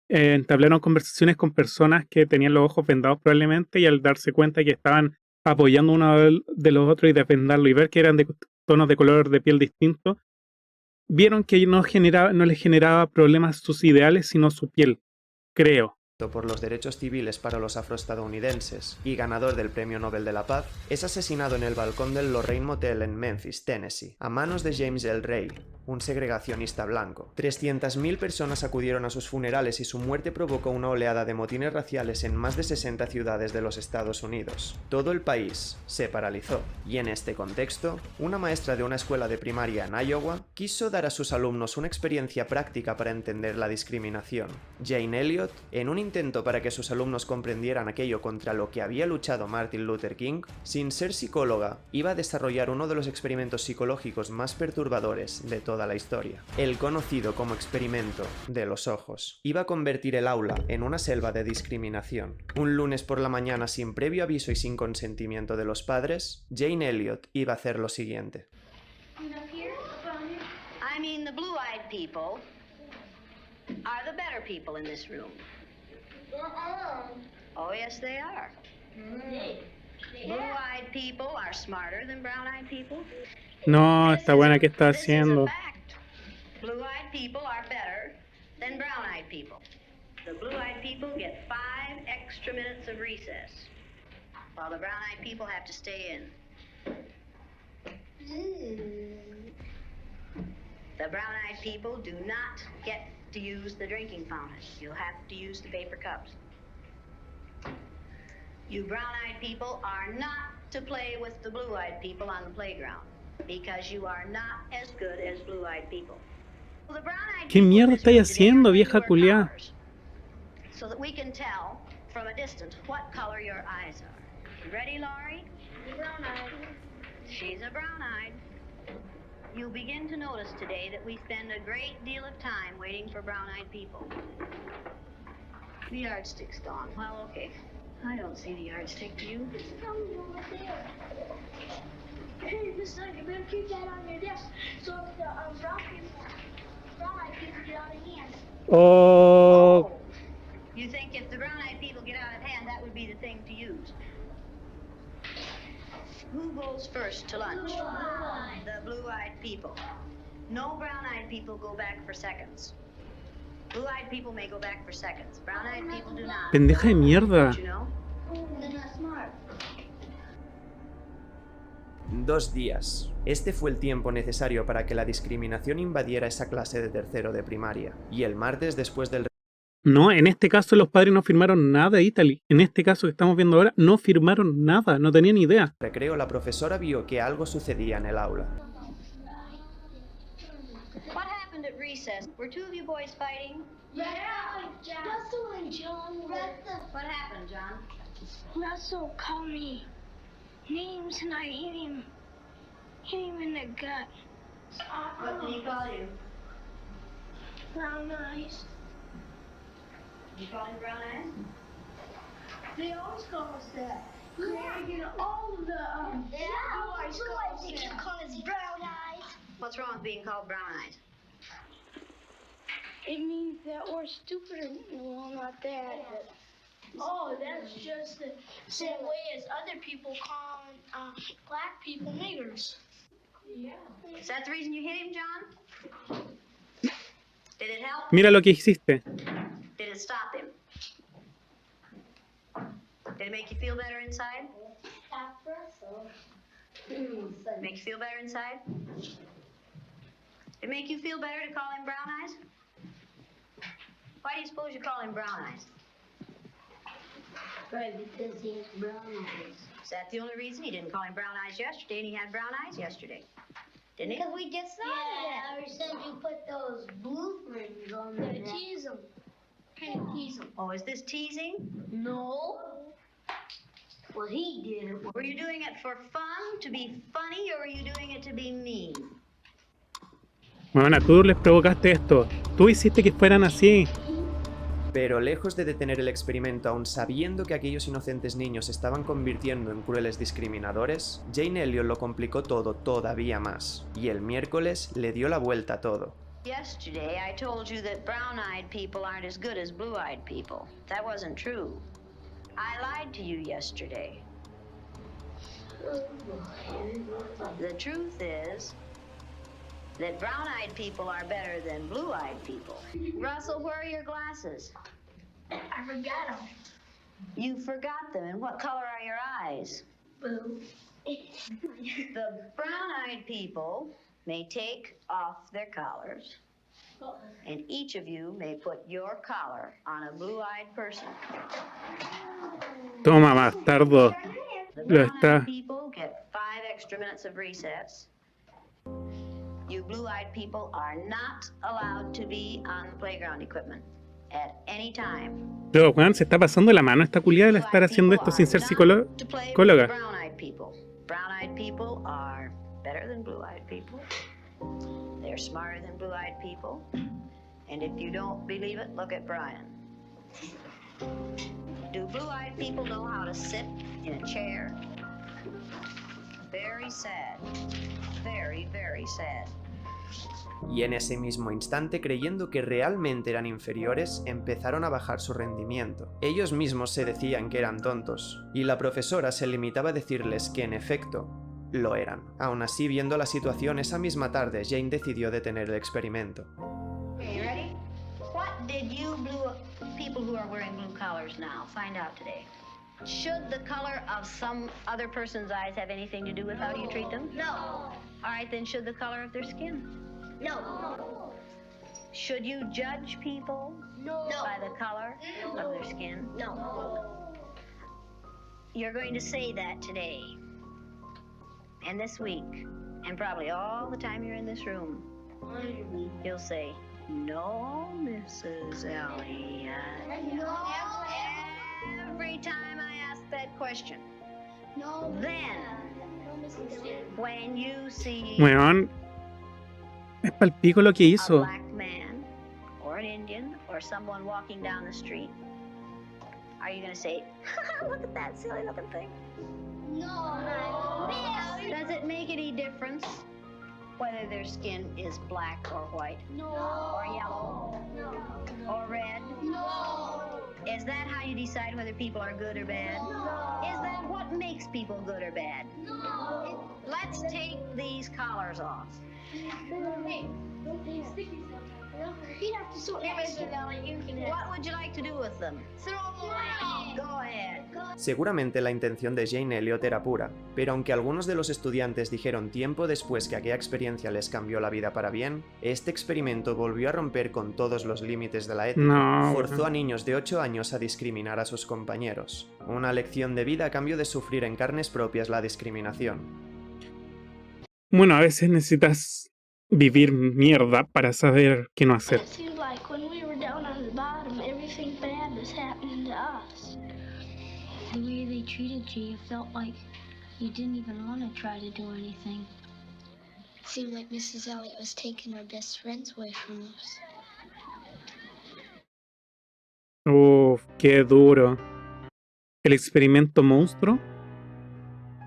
entablaron conversaciones con personas que tenían los ojos vendados probablemente, y al darse cuenta que estaban apoyando uno de los otros y defenderlo y ver que eran de tonos de color de piel distintos, vieron que no les generaba problemas sus ideales, sino su piel, creo. Por los derechos civiles para los afroestadounidenses y ganador del Premio Nobel de la Paz, es asesinado en el balcón del Lorraine Motel en Memphis, Tennessee, a manos de James L. Ray, un segregacionista blanco. 300.000 personas acudieron a sus funerales y su muerte provocó una oleada de motines raciales en más de 60 ciudades de los Estados Unidos. Todo el país se paralizó, y en este contexto, una maestra de una escuela de primaria en Iowa quiso dar a sus alumnos una experiencia práctica para entender la discriminación. Jane Elliott, en un intento para que sus alumnos comprendieran aquello contra lo que había luchado Martin Luther King, sin ser psicóloga, iba a desarrollar uno de los experimentos psicológicos más perturbadores de toda la historia. El conocido como experimento de los ojos. Iba a convertir el aula en una selva de discriminación. Un lunes por la mañana, sin previo aviso y sin consentimiento de los padres, Jane Elliott iba a hacer lo siguiente. I mean, the blue-eyed people are the better people in this room. Oh, yes, they are. Blue-eyed people are smarter than brown-eyed people. No, esta buena que está This is haciendo. a fact. Blue-eyed people are better than brown-eyed people. The blue-eyed people get 5 extra minutes of recess, while the brown-eyed people have to stay in. The brown-eyed people do not get to use the drinking fountain. You'll have to use the paper cups. You brown-eyed people are not to play with the blue-eyed people on the playground, because you are not as good as blue-eyed people. The brown-eyed ¿Qué people mierda in this estáis room today haciendo, are vieja wearing culiá? collars, so that we can tell from a distance what color your eyes are. Ready, Laurie? Brown-eyed. She's a brown-eyed. You'll begin to notice today that we spend a great deal of time waiting for brown-eyed people. The yardstick's gone. Well, okay. I don't see the yardstick, do you? Hey, listen, you better keep that on your desk so if the brown-eyed people get out of hand. Oh, You think if the brown-eyed people get out of hand, that would be the thing to use? Who goes first to lunch? The blue-eyed people. No brown-eyed people go back for seconds. Blue-eyed people may go back for seconds. Brown-eyed people do not. pendeja de mierda. Don't you know? They're not smart. 2 días. Este fue el tiempo necesario para que la discriminación invadiera esa clase de tercero de primaria. Y el martes después del No, en este caso los padres no firmaron nada, Italy. En este caso que estamos viendo ahora, no firmaron nada, no tenían idea. recreo, la profesora vio que algo sucedía en el aula. What happened at recess? Were two of you boys fighting? Russell and John were. What happened, John? Russell called me names and I hit him in the gut. What did he call you? Brown eyes. Did you call him brown eyes? They always call us that. Yeah. All of the boys call us that. They keep calling us brown eyes. What's wrong with being called brown eyes? It means that we're stupider. Well, not that. But... Oh, that's just the same way as other people calling black people niggers. Yeah. Is that the reason you hit him, John? Did it help? Mira lo que hiciste. Did it stop him? Did it make you feel better inside? Stop Russell. Make you feel better inside? Did it make you feel better to call him brown eyes? Why do you suppose you call him brown eyes? Right, because he has brown eyes. Is that the only reason? He didn't call him brown eyes yesterday and he had brown eyes yesterday. Didn't he? Because we just started ever since you put those blue rings on there. Tease him. Kind of tease him. Oh, is this teasing? No. Well, he did it. Were you doing it for fun, to be funny, or were you doing it to be mean? Bueno, tú les provocaste esto. Tú hiciste que fueran así. Pero lejos de detener el experimento, aun sabiendo que aquellos inocentes niños se estaban convirtiendo en crueles discriminadores, Jane Elliot lo complicó todo todavía más, y el miércoles le dio la vuelta a todo. Yesterday, I told you that brown-eyed people aren't as good as blue-eyed people. That wasn't true. I lied to you yesterday. The truth is that brown-eyed people are better than blue-eyed people. Russell, where are your glasses? I forgot them. You forgot them. And what color are your eyes? Blue. The brown-eyed people may take off their collars, and each of you may put your collar on a blue-eyed person. Toma, bastardo. The Lo brown-eyed está. people get 5 extra minutes of recess. You blue-eyed people are not allowed to be on the playground equipment at any time. Pero, Juan, se está pasando la mano esta culiada de estar haciendo esto sin ser psicóloga. Brown-eyed people. Brown-eyed people are better than blue-eyed people. They're smarter than blue-eyed people. And if you don't believe it, look at Brian. Do blue-eyed people know how to sit in a chair? Very sad. Very, very sad. Y en ese mismo instante, creyendo que realmente eran inferiores, empezaron a bajar su rendimiento. Ellos mismos se decían que eran tontos, y la profesora se limitaba a decirles que en efecto, lo eran. Aún así, viendo la situación, esa misma tarde, Jane decidió detener el experimento. Okay, you ready? What did you people who are wearing blue collars now find out today? Should the color of some other person's eyes have anything to do with how you treat them? No. All right, then should the color of their skin? No. Should you judge people by the color of their skin? No. You're going to say that today, and this week, and probably all the time you're in this room. You'll say, "No, Mrs. Elliott." No. Every time I ask that question. No. Then, when you see Weón, es palpico lo que a hizo. black man or an Indian or someone walking down the street, are you going to say, "Look at that silly looking thing"? No. Does it make any difference whether their skin is black or white? No. Or yellow? No. Or red? No. Is that how you decide whether people are good or bad? No. Is that what makes people good or bad? No. Let's take these collars off. Hey, sticky stuff. You'd have to sort Mr. Valley, you can have. What would you like to do with them? Throw them away. Go ahead. Seguramente la intención de Jane Elliot era pura, pero aunque algunos de los estudiantes dijeron tiempo después que aquella experiencia les cambió la vida para bien, este experimento volvió a romper con todos los límites de la ética. No, Forzó a niños de 8 años a discriminar a sus compañeros. Una lección de vida a cambio de sufrir en carnes propias la discriminación. Bueno, a veces necesitas vivir mierda para saber qué no hacer. It seemed like when we were down on the bottom, everything bad was happening to us. The way they treated you, you felt like you didn't even want to try to do anything. It seemed like Mrs. Elliot was taking our best friends away from us. Uf, qué duro. El experimento monstruo.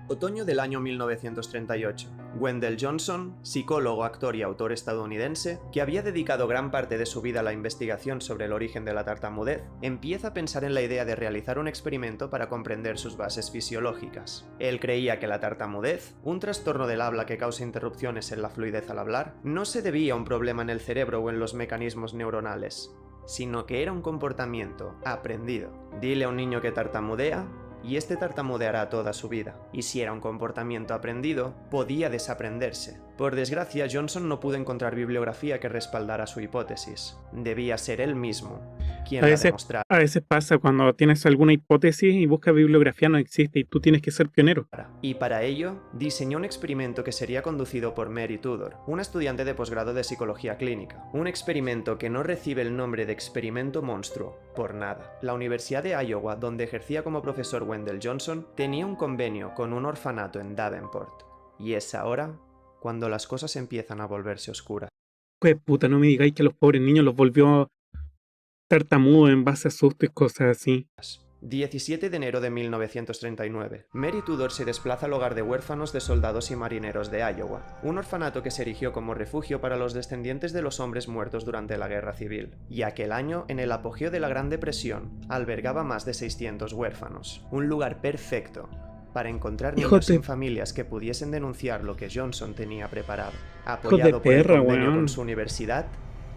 Otoño del año 1938. Wendell Johnson, psicólogo, actor y autor estadounidense, que había dedicado gran parte de su vida a la investigación sobre el origen de la tartamudez, empieza a pensar en la idea de realizar un experimento para comprender sus bases fisiológicas. Él creía que la tartamudez, un trastorno del habla que causa interrupciones en la fluidez al hablar, no se debía a un problema en el cerebro o en los mecanismos neuronales, sino que era un comportamiento aprendido. Dile a un niño que tartamudea, y este tartamudeará toda su vida. Y si era un comportamiento aprendido, podía desaprenderse. Por desgracia, Johnson no pudo encontrar bibliografía que respaldara su hipótesis. Debía ser él mismo quien la demostrara. A veces pasa cuando tienes alguna hipótesis y buscas bibliografía, no existe y tú tienes que ser pionero. Y para ello, diseñó un experimento que sería conducido por Mary Tudor, una estudiante de posgrado de psicología clínica. Un experimento que no recibe el nombre de experimento monstruo por nada. La Universidad de Iowa, donde ejercía como profesor Wendell Johnson, tenía un convenio con un orfanato en Davenport. Y es ahora cuando las cosas empiezan a volverse oscuras. Pues puta, no me digáis que a los pobres niños los volvió tartamudo en base a susto y cosas así. 17 de enero de 1939. Mary Tudor se desplaza al hogar de huérfanos de soldados y marineros de Iowa, un orfanato que se erigió como refugio para los descendientes de los hombres muertos durante la Guerra Civil, y aquel año, en el apogeo de la Gran Depresión, albergaba más de 600 huérfanos. Un lugar perfecto para encontrar niños sin familias que pudiesen denunciar lo que Johnson tenía preparado. Apoyado por el convenio con su universidad,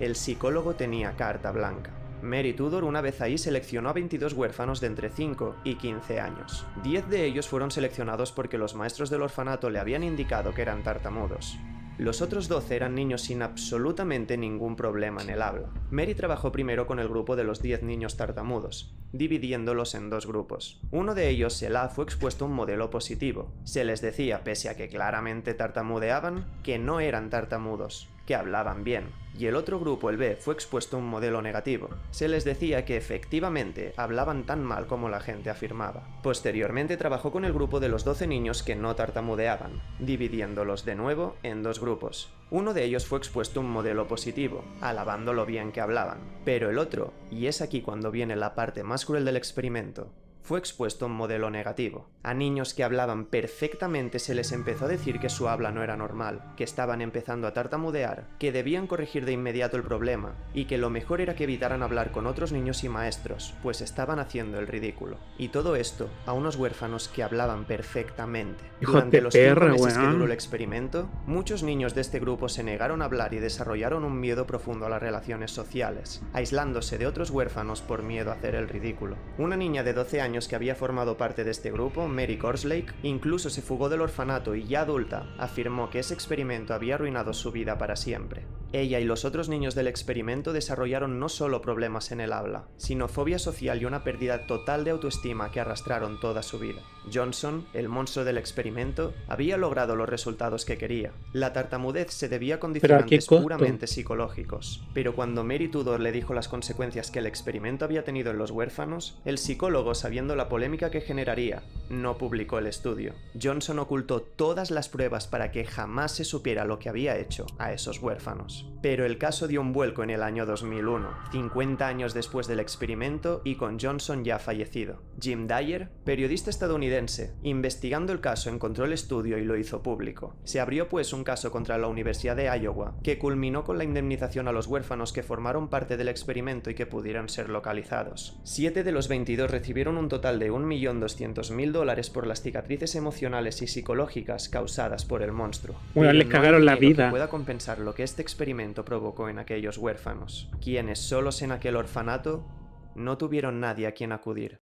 el psicólogo tenía carta blanca. Mary Tudor, una vez ahí, seleccionó a 22 huérfanos de entre 5 y 15 años. 10 de ellos fueron seleccionados porque los maestros del orfanato le habían indicado que eran tartamudos. Los otros 12 eran niños sin absolutamente ningún problema en el habla. Mary trabajó primero con el grupo de los 10 niños tartamudos, dividiéndolos en 2 grupos. Uno de ellos, Selah, fue expuesto a un modelo positivo. Se les decía, pese a que claramente tartamudeaban, que no eran tartamudos, que hablaban bien. Y el otro grupo, el B, fue expuesto a un modelo negativo. Se les decía que efectivamente hablaban tan mal como la gente afirmaba. Posteriormente trabajó con el grupo de los 12 niños que no tartamudeaban, dividiéndolos de nuevo en 2 grupos. Uno de ellos fue expuesto a un modelo positivo, alabando lo bien que hablaban. Pero el otro, y es aquí cuando viene la parte más cruel del experimento, fue expuesto a un modelo negativo. A niños que hablaban perfectamente se les empezó a decir que su habla no era normal, que estaban empezando a tartamudear, que debían corregir de inmediato el problema, y que lo mejor era que evitaran hablar con otros niños y maestros, pues estaban haciendo el ridículo. Y todo esto a unos huérfanos que hablaban perfectamente. Durante los 5 meses que duró el experimento, muchos niños de este grupo se negaron a hablar y desarrollaron un miedo profundo a las relaciones sociales, aislándose de otros huérfanos por miedo a hacer el ridículo. Una niña de 12 años que había formado parte de este grupo, Mary Corslake, incluso se fugó del orfanato y ya adulta, afirmó que ese experimento había arruinado su vida para siempre. Ella y los otros niños del experimento desarrollaron no solo problemas en el habla, sino fobia social y una pérdida total de autoestima que arrastraron toda su vida. Johnson, el monstruo del experimento, había logrado los resultados que quería. La tartamudez se debía a condicionantes puramente psicológicos, pero cuando Mary Tudor le dijo las consecuencias que el experimento había tenido en los huérfanos, el psicólogo, sabiendo la polémica que generaría, no publicó el estudio. Johnson ocultó todas las pruebas para que jamás se supiera lo que había hecho a esos huérfanos. años. Pero el caso dio un vuelco en el año 2001, 50 años después del experimento y con Johnson ya fallecido. Jim Dyer, periodista estadounidense, investigando el caso encontró el estudio y lo hizo público. Se abrió pues un caso contra la Universidad de Iowa, que culminó con la indemnización a los huérfanos que formaron parte del experimento y que pudieran ser localizados. 7 de los 22 recibieron un total de $1.200.000 por las cicatrices emocionales y psicológicas causadas por el monstruo. Bueno, les cagaron la vida. Que pueda compensar lo que este experimento provocó en aquellos huérfanos, quienes solos en aquel orfanato no tuvieron nadie a quien acudir.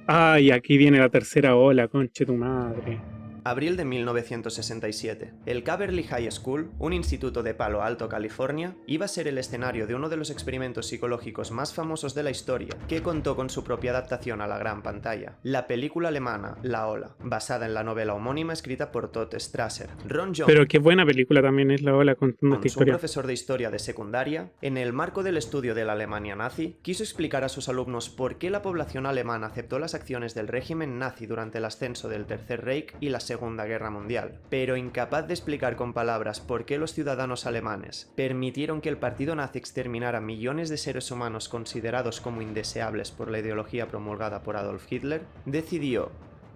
Ay, aquí viene la tercera ola, conche tu madre. Abril de 1967. El Caberly High School, un instituto de Palo Alto, California, iba a ser el escenario de uno de los experimentos psicológicos más famosos de la historia, que contó con su propia adaptación a la gran pantalla, la película alemana La Ola, basada en la novela homónima escrita por Todd Strasser. Ron Jones, pero qué buena película también es La Ola contando esta historia. Un profesor de historia de secundaria, en el marco del estudio de la Alemania nazi, quiso explicar a sus alumnos por qué la población alemana aceptó las acciones del régimen nazi durante el ascenso del Tercer Reich y la Segunda Guerra Mundial, pero incapaz de explicar con palabras por qué los ciudadanos alemanes permitieron que el partido nazi exterminara millones de seres humanos considerados como indeseables por la ideología promulgada por Adolf Hitler, decidió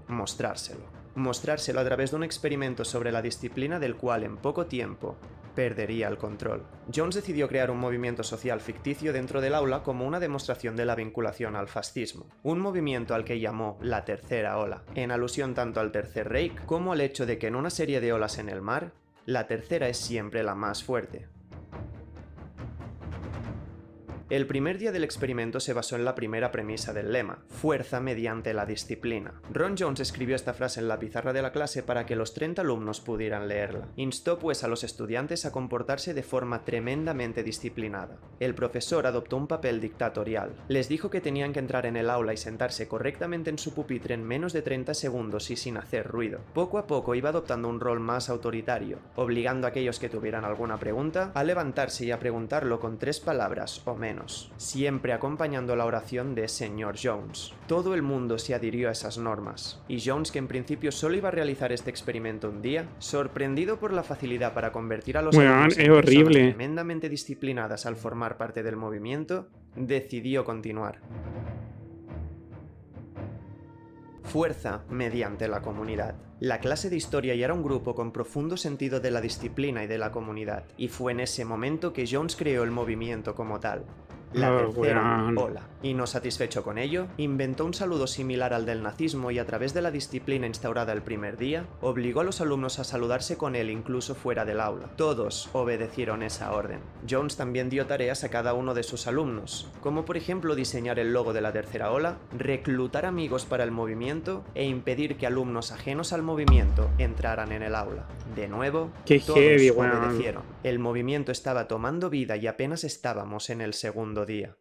mostrárselo a través de un experimento sobre la disciplina del cual en poco tiempo perdería el control. Jones decidió crear un movimiento social ficticio dentro del aula como una demostración de la vinculación al fascismo, un movimiento al que llamó la Tercera Ola, en alusión tanto al Tercer Reich como al hecho de que en una serie de olas en el mar, la tercera es siempre la más fuerte. El primer día del experimento se basó en la primera premisa del lema, fuerza mediante la disciplina. Ron Jones escribió esta frase en la pizarra de la clase para que los 30 alumnos pudieran leerla. Instó pues a los estudiantes a comportarse de forma tremendamente disciplinada. El profesor adoptó un papel dictatorial. Les dijo que tenían que entrar en el aula y sentarse correctamente en su pupitre en menos de 30 segundos y sin hacer ruido. Poco a poco iba adoptando un rol más autoritario, obligando a aquellos que tuvieran alguna pregunta a levantarse y a preguntarlo con 3 palabras o menos, siempre acompañando la oración de Señor Jones. Todo el mundo se adhirió a esas normas, y Jones, que en principio solo iba a realizar este experimento un día, sorprendido por la facilidad para convertir a los alumnos en personas tremendamente disciplinadas al formar parte del movimiento, decidió continuar. Fuerza mediante la comunidad. La clase de historia ya era un grupo con profundo sentido de la disciplina y de la comunidad, y fue en ese momento que Jones creó el movimiento como tal. La tercera ola. Y no satisfecho con ello, inventó un saludo similar al del nazismo y a través de la disciplina instaurada el primer día, obligó a los alumnos a saludarse con él incluso fuera del aula. Todos obedecieron esa orden. Jones también dio tareas a cada uno de sus alumnos, como por ejemplo diseñar el logo de la tercera ola, reclutar amigos para el movimiento e impedir que alumnos ajenos al movimiento entraran en el aula. De nuevo, todos obedecieron. El movimiento estaba tomando vida y apenas estábamos en el segundo día.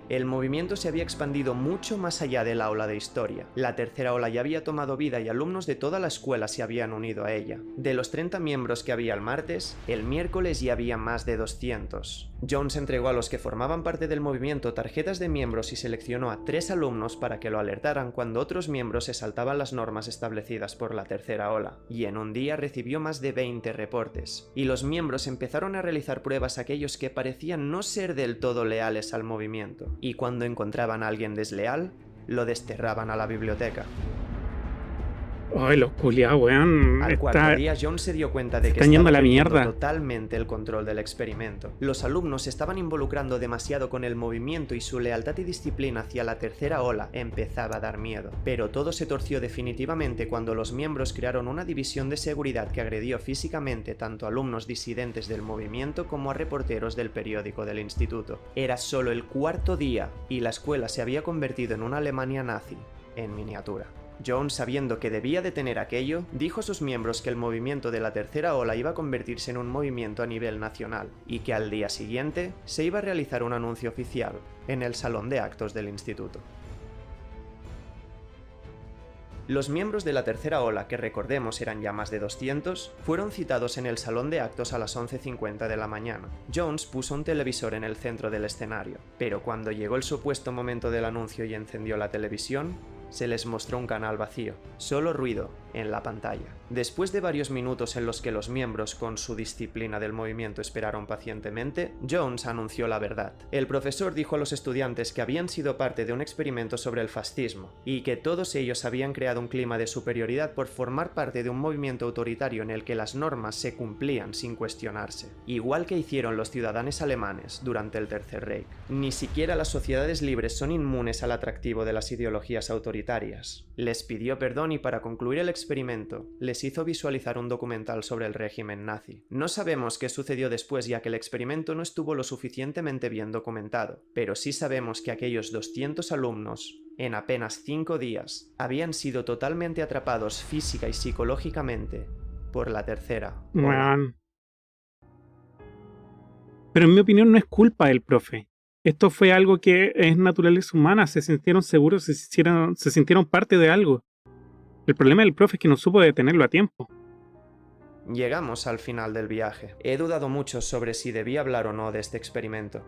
El movimiento se había expandido mucho más allá del aula de historia. La tercera ola ya había tomado vida y alumnos de toda la escuela se habían unido a ella. De los 30 miembros que había el martes, el miércoles ya había más de 200. Jones entregó a los que formaban parte del movimiento tarjetas de miembros y seleccionó a 3 alumnos para que lo alertaran cuando otros miembros se saltaban las normas establecidas por la tercera ola. Y en un día recibió más de 20 reportes. Y los miembros empezaron a realizar pruebas a aquellos que parecían no ser del todo leales al movimiento. Y cuando encontraban a alguien desleal, lo desterraban a la biblioteca. Ay, los culiados, weón. Al cuarto día, Jones se dio cuenta de que estaba yendo a la mierda totalmente el control del experimento. Los alumnos se estaban involucrando demasiado con el movimiento y su lealtad y disciplina hacia la tercera ola empezaba a dar miedo. Pero todo se torció definitivamente cuando los miembros crearon una división de seguridad que agredió físicamente tanto a alumnos disidentes del movimiento como a reporteros del periódico del instituto. Era solo el cuarto día y la escuela se había convertido en una Alemania nazi en miniatura. Jones, sabiendo que debía detener aquello, dijo a sus miembros que el movimiento de la tercera ola iba a convertirse en un movimiento a nivel nacional, y que al día siguiente se iba a realizar un anuncio oficial en el salón de actos del instituto. Los miembros de la tercera ola, que recordemos eran ya más de 200, fueron citados en el salón de actos a las 11:50 de la mañana. Jones puso un televisor en el centro del escenario, pero cuando llegó el supuesto momento del anuncio y encendió la televisión, se les mostró un canal vacío, solo ruido en la pantalla. Después de varios minutos en los que los miembros con su disciplina del movimiento esperaron pacientemente, Jones anunció la verdad. El profesor dijo a los estudiantes que habían sido parte de un experimento sobre el fascismo y que todos ellos habían creado un clima de superioridad por formar parte de un movimiento autoritario en el que las normas se cumplían sin cuestionarse, igual que hicieron los ciudadanos alemanes durante el Tercer Reich. Ni siquiera las sociedades libres son inmunes al atractivo de las ideologías autoritarias. Les pidió perdón y para concluir el experimento, les hizo visualizar un documental sobre el régimen nazi. No sabemos qué sucedió después ya que el experimento no estuvo lo suficientemente bien documentado, pero sí sabemos que aquellos 200 alumnos, en apenas 5 días, habían sido totalmente atrapados física y psicológicamente por la tercera ola. Weón. Pero en mi opinión no es culpa del profe. Esto fue algo que es naturaleza humana, se sintieron seguros, se sintieron parte de algo. El problema del profe es que no supo detenerlo a tiempo. Llegamos al final del viaje. He dudado mucho sobre si debía hablar o no de este experimento.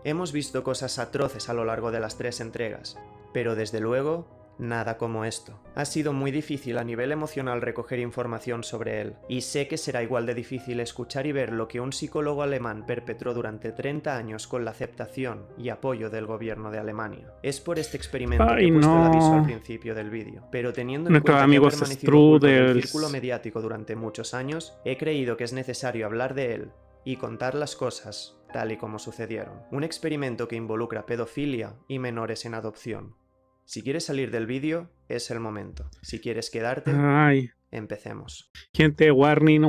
Hemos visto cosas atroces a lo largo de las 3 entregas, pero desde luego, nada como esto. Ha sido muy difícil a nivel emocional recoger información sobre él, y sé que será igual de difícil escuchar y ver lo que un psicólogo alemán perpetró durante 30 años con la aceptación y apoyo del gobierno de Alemania. Es por este experimento que he puesto el aviso al principio del vídeo, pero teniendo en cuenta que ha permanecido oculto en el círculo mediático durante muchos años, he creído que es necesario hablar de él y contar las cosas tal y como sucedieron. Un experimento que involucra pedofilia y menores en adopción. Si quieres salir del vídeo, es el momento. Si quieres quedarte, empecemos. Gente, warning,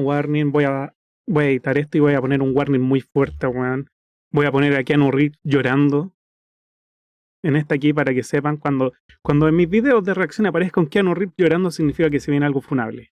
voy a editar esto y voy a poner un warning muy fuerte, weón. Voy a poner a Keanu Reeves llorando en esta aquí para que sepan, cuando en mis videos de reacción aparezca un Keanu Reeves llorando significa que se viene algo funable.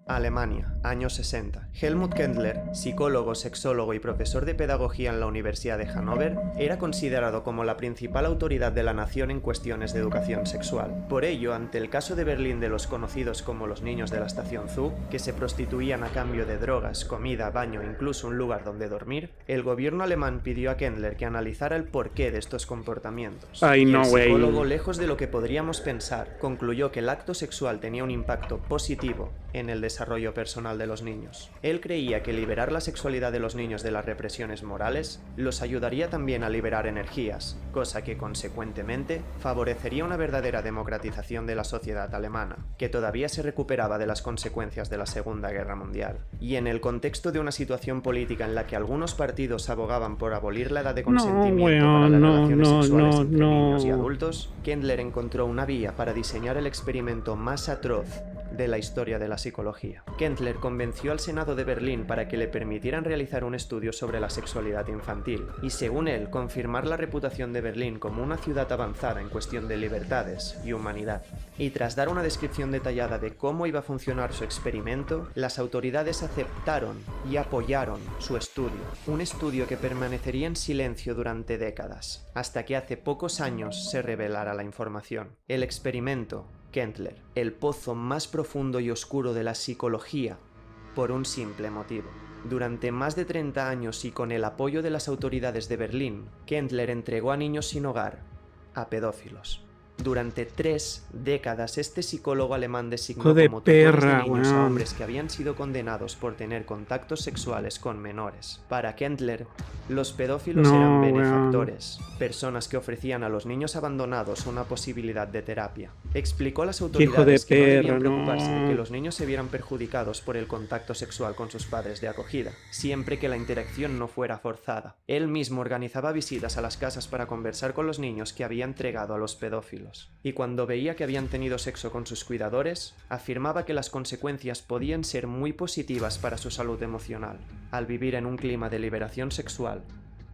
Alemania, años 60. Helmut Kendler, psicólogo, sexólogo y profesor de pedagogía en la Universidad de Hannover, era considerado como la principal autoridad de la nación en cuestiones de educación sexual. Por ello, ante el caso de Berlín de los conocidos como los niños de la estación Zoo, que se prostituían a cambio de drogas, comida, baño e incluso un lugar donde dormir, el gobierno alemán pidió a Kendler que analizara el porqué de estos comportamientos. El psicólogo, lejos de lo que podríamos pensar, concluyó que el acto sexual tenía un impacto positivo en el desarrollo personal de los niños. Él creía que liberar la sexualidad de los niños de las represiones morales los ayudaría también a liberar energías, cosa que consecuentemente favorecería una verdadera democratización de la sociedad alemana, que todavía se recuperaba de las consecuencias de la Segunda Guerra Mundial. Y en el contexto de una situación política en la que algunos partidos abogaban por abolir la edad de consentimiento para las relaciones sexuales entre niños y adultos, Kendler encontró una vía para diseñar el experimento más atroz de la historia de la psicología. Kendler convenció al Senado de Berlín para que le permitieran realizar un estudio sobre la sexualidad infantil y, según él, confirmar la reputación de Berlín como una ciudad avanzada en cuestión de libertades y humanidad. Y tras dar una descripción detallada de cómo iba a funcionar su experimento, las autoridades aceptaron y apoyaron su estudio, un estudio que permanecería en silencio durante décadas, hasta que hace pocos años se revelara la información. El experimento Kendler, el pozo más profundo y oscuro de la psicología, por un simple motivo. Durante más de 30 años y con el apoyo de las autoridades de Berlín, Kendler entregó a niños sin hogar a pedófilos. Durante 3 décadas, este psicólogo alemán designó como tutores de niños a hombres que habían sido condenados por tener contactos sexuales con menores. Para Kendler, los pedófilos eran benefactores, personas que ofrecían a los niños abandonados una posibilidad de terapia. Explicó a las autoridades que no debían preocuparse de que los niños se vieran perjudicados por el contacto sexual con sus padres de acogida, siempre que la interacción no fuera forzada. Él mismo organizaba visitas a las casas para conversar con los niños que había entregado a los pedófilos. Y cuando veía que habían tenido sexo con sus cuidadores, afirmaba que las consecuencias podían ser muy positivas para su salud emocional, al vivir en un clima de liberación sexual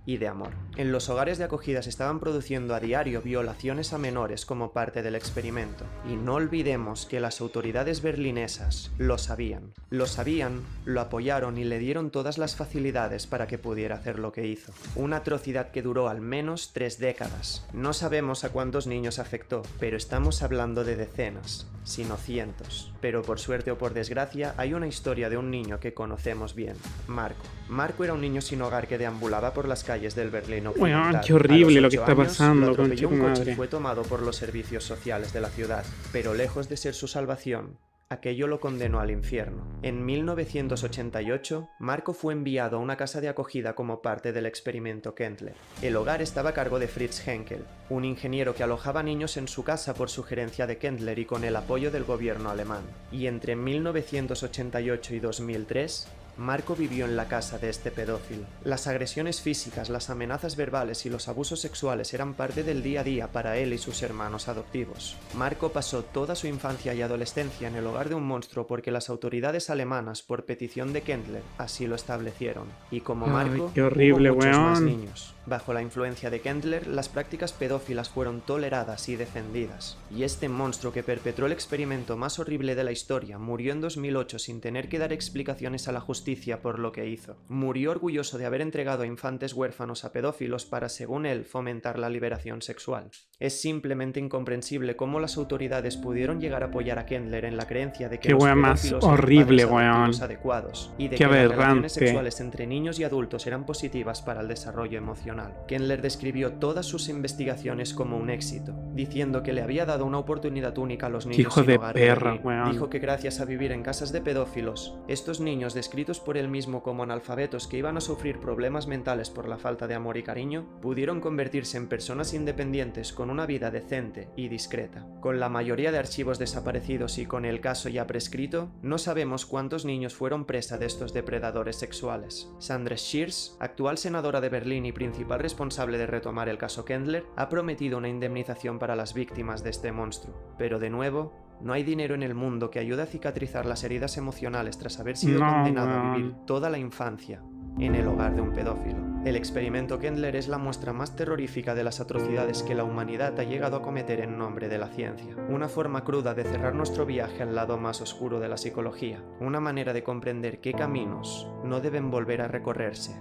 y de amor. En los hogares de acogida se estaban produciendo a diario violaciones a menores como parte del experimento, y no olvidemos que las autoridades berlinesas lo sabían, lo apoyaron y le dieron todas las facilidades para que pudiera hacer lo que hizo. Una atrocidad que duró al menos 3 décadas. No sabemos a cuántos niños afectó, pero estamos hablando de decenas, sino cientos. Pero por suerte o por desgracia, hay una historia de un niño que conocemos bien, Marco. Marco era un niño sin hogar que deambulaba por las calles del Berlín occidental. Weón, qué horrible A los lo que 8 está años, pasando, lo atropelló un concha tu coche y madre. fue tomado por los servicios sociales de la ciudad. Pero lejos de ser su salvación, aquello lo condenó al infierno. En 1988, Marco fue enviado a una casa de acogida como parte del experimento Kendler. El hogar estaba a cargo de Fritz Henkel, un ingeniero que alojaba niños en su casa por sugerencia de Kendler y con el apoyo del gobierno alemán. Y entre 1988 y 2003, Marco vivió en la casa de este pedófilo. Las agresiones físicas, las amenazas verbales y los abusos sexuales eran parte del día a día para él y sus hermanos adoptivos. Marco pasó toda su infancia y adolescencia en el hogar de un monstruo porque las autoridades alemanas, por petición de Kendler, así lo establecieron. Y como Marco, qué horrible, hubo muchos más weón. niños. Bajo la influencia de Kendler, las prácticas pedófilas fueron toleradas y defendidas. Y este monstruo que perpetró el experimento más horrible de la historia murió en 2008 sin tener que dar explicaciones a la justicia por lo que hizo. Murió orgulloso de haber entregado a infantes huérfanos a pedófilos para, según él, fomentar la liberación sexual. Es simplemente incomprensible cómo las autoridades pudieron llegar a apoyar a Kendler en la creencia de que Qué los wea más pedófilos eran horrible, padres adoptivos weón. adecuados y de Qué que las relaciones aberrante. sexuales entre niños y adultos eran positivas para el desarrollo emocional. Kendler describió todas sus investigaciones como un éxito, diciendo que le había dado una oportunidad única a los niños hijo sin de hogar perra, Berlín. weón. Dijo que gracias a vivir en casas de pedófilos, estos niños descritos por él mismo como analfabetos que iban a sufrir problemas mentales por la falta de amor y cariño, pudieron convertirse en personas independientes con una vida decente y discreta. Con la mayoría de archivos desaparecidos y con el caso ya prescrito, no sabemos cuántos niños fueron presa de estos depredadores sexuales. Sandra Shears, actual senadora de Berlín y principal responsable de retomar el caso Kendler, ha prometido una indemnización para las víctimas de este monstruo. Pero de nuevo, no hay dinero en el mundo que ayude a cicatrizar las heridas emocionales tras haber sido No, condenado a weón. vivir toda la infancia en el hogar de un pedófilo. El experimento Kendler es la muestra más terrorífica de las atrocidades que la humanidad ha llegado a cometer en nombre de la ciencia. Una forma cruda de cerrar nuestro viaje al lado más oscuro de la psicología. Una manera de comprender qué caminos no deben volver a recorrerse.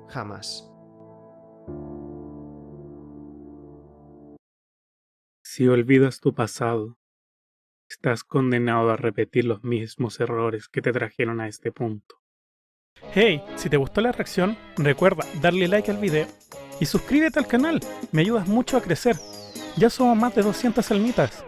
Jamás. Si olvidas tu pasado, estás condenado a repetir los mismos errores que te trajeron a este punto. Hey, si te gustó la reacción, recuerda darle like al video y suscríbete al canal, me ayudas mucho a crecer. Ya somos más de 200 almitas.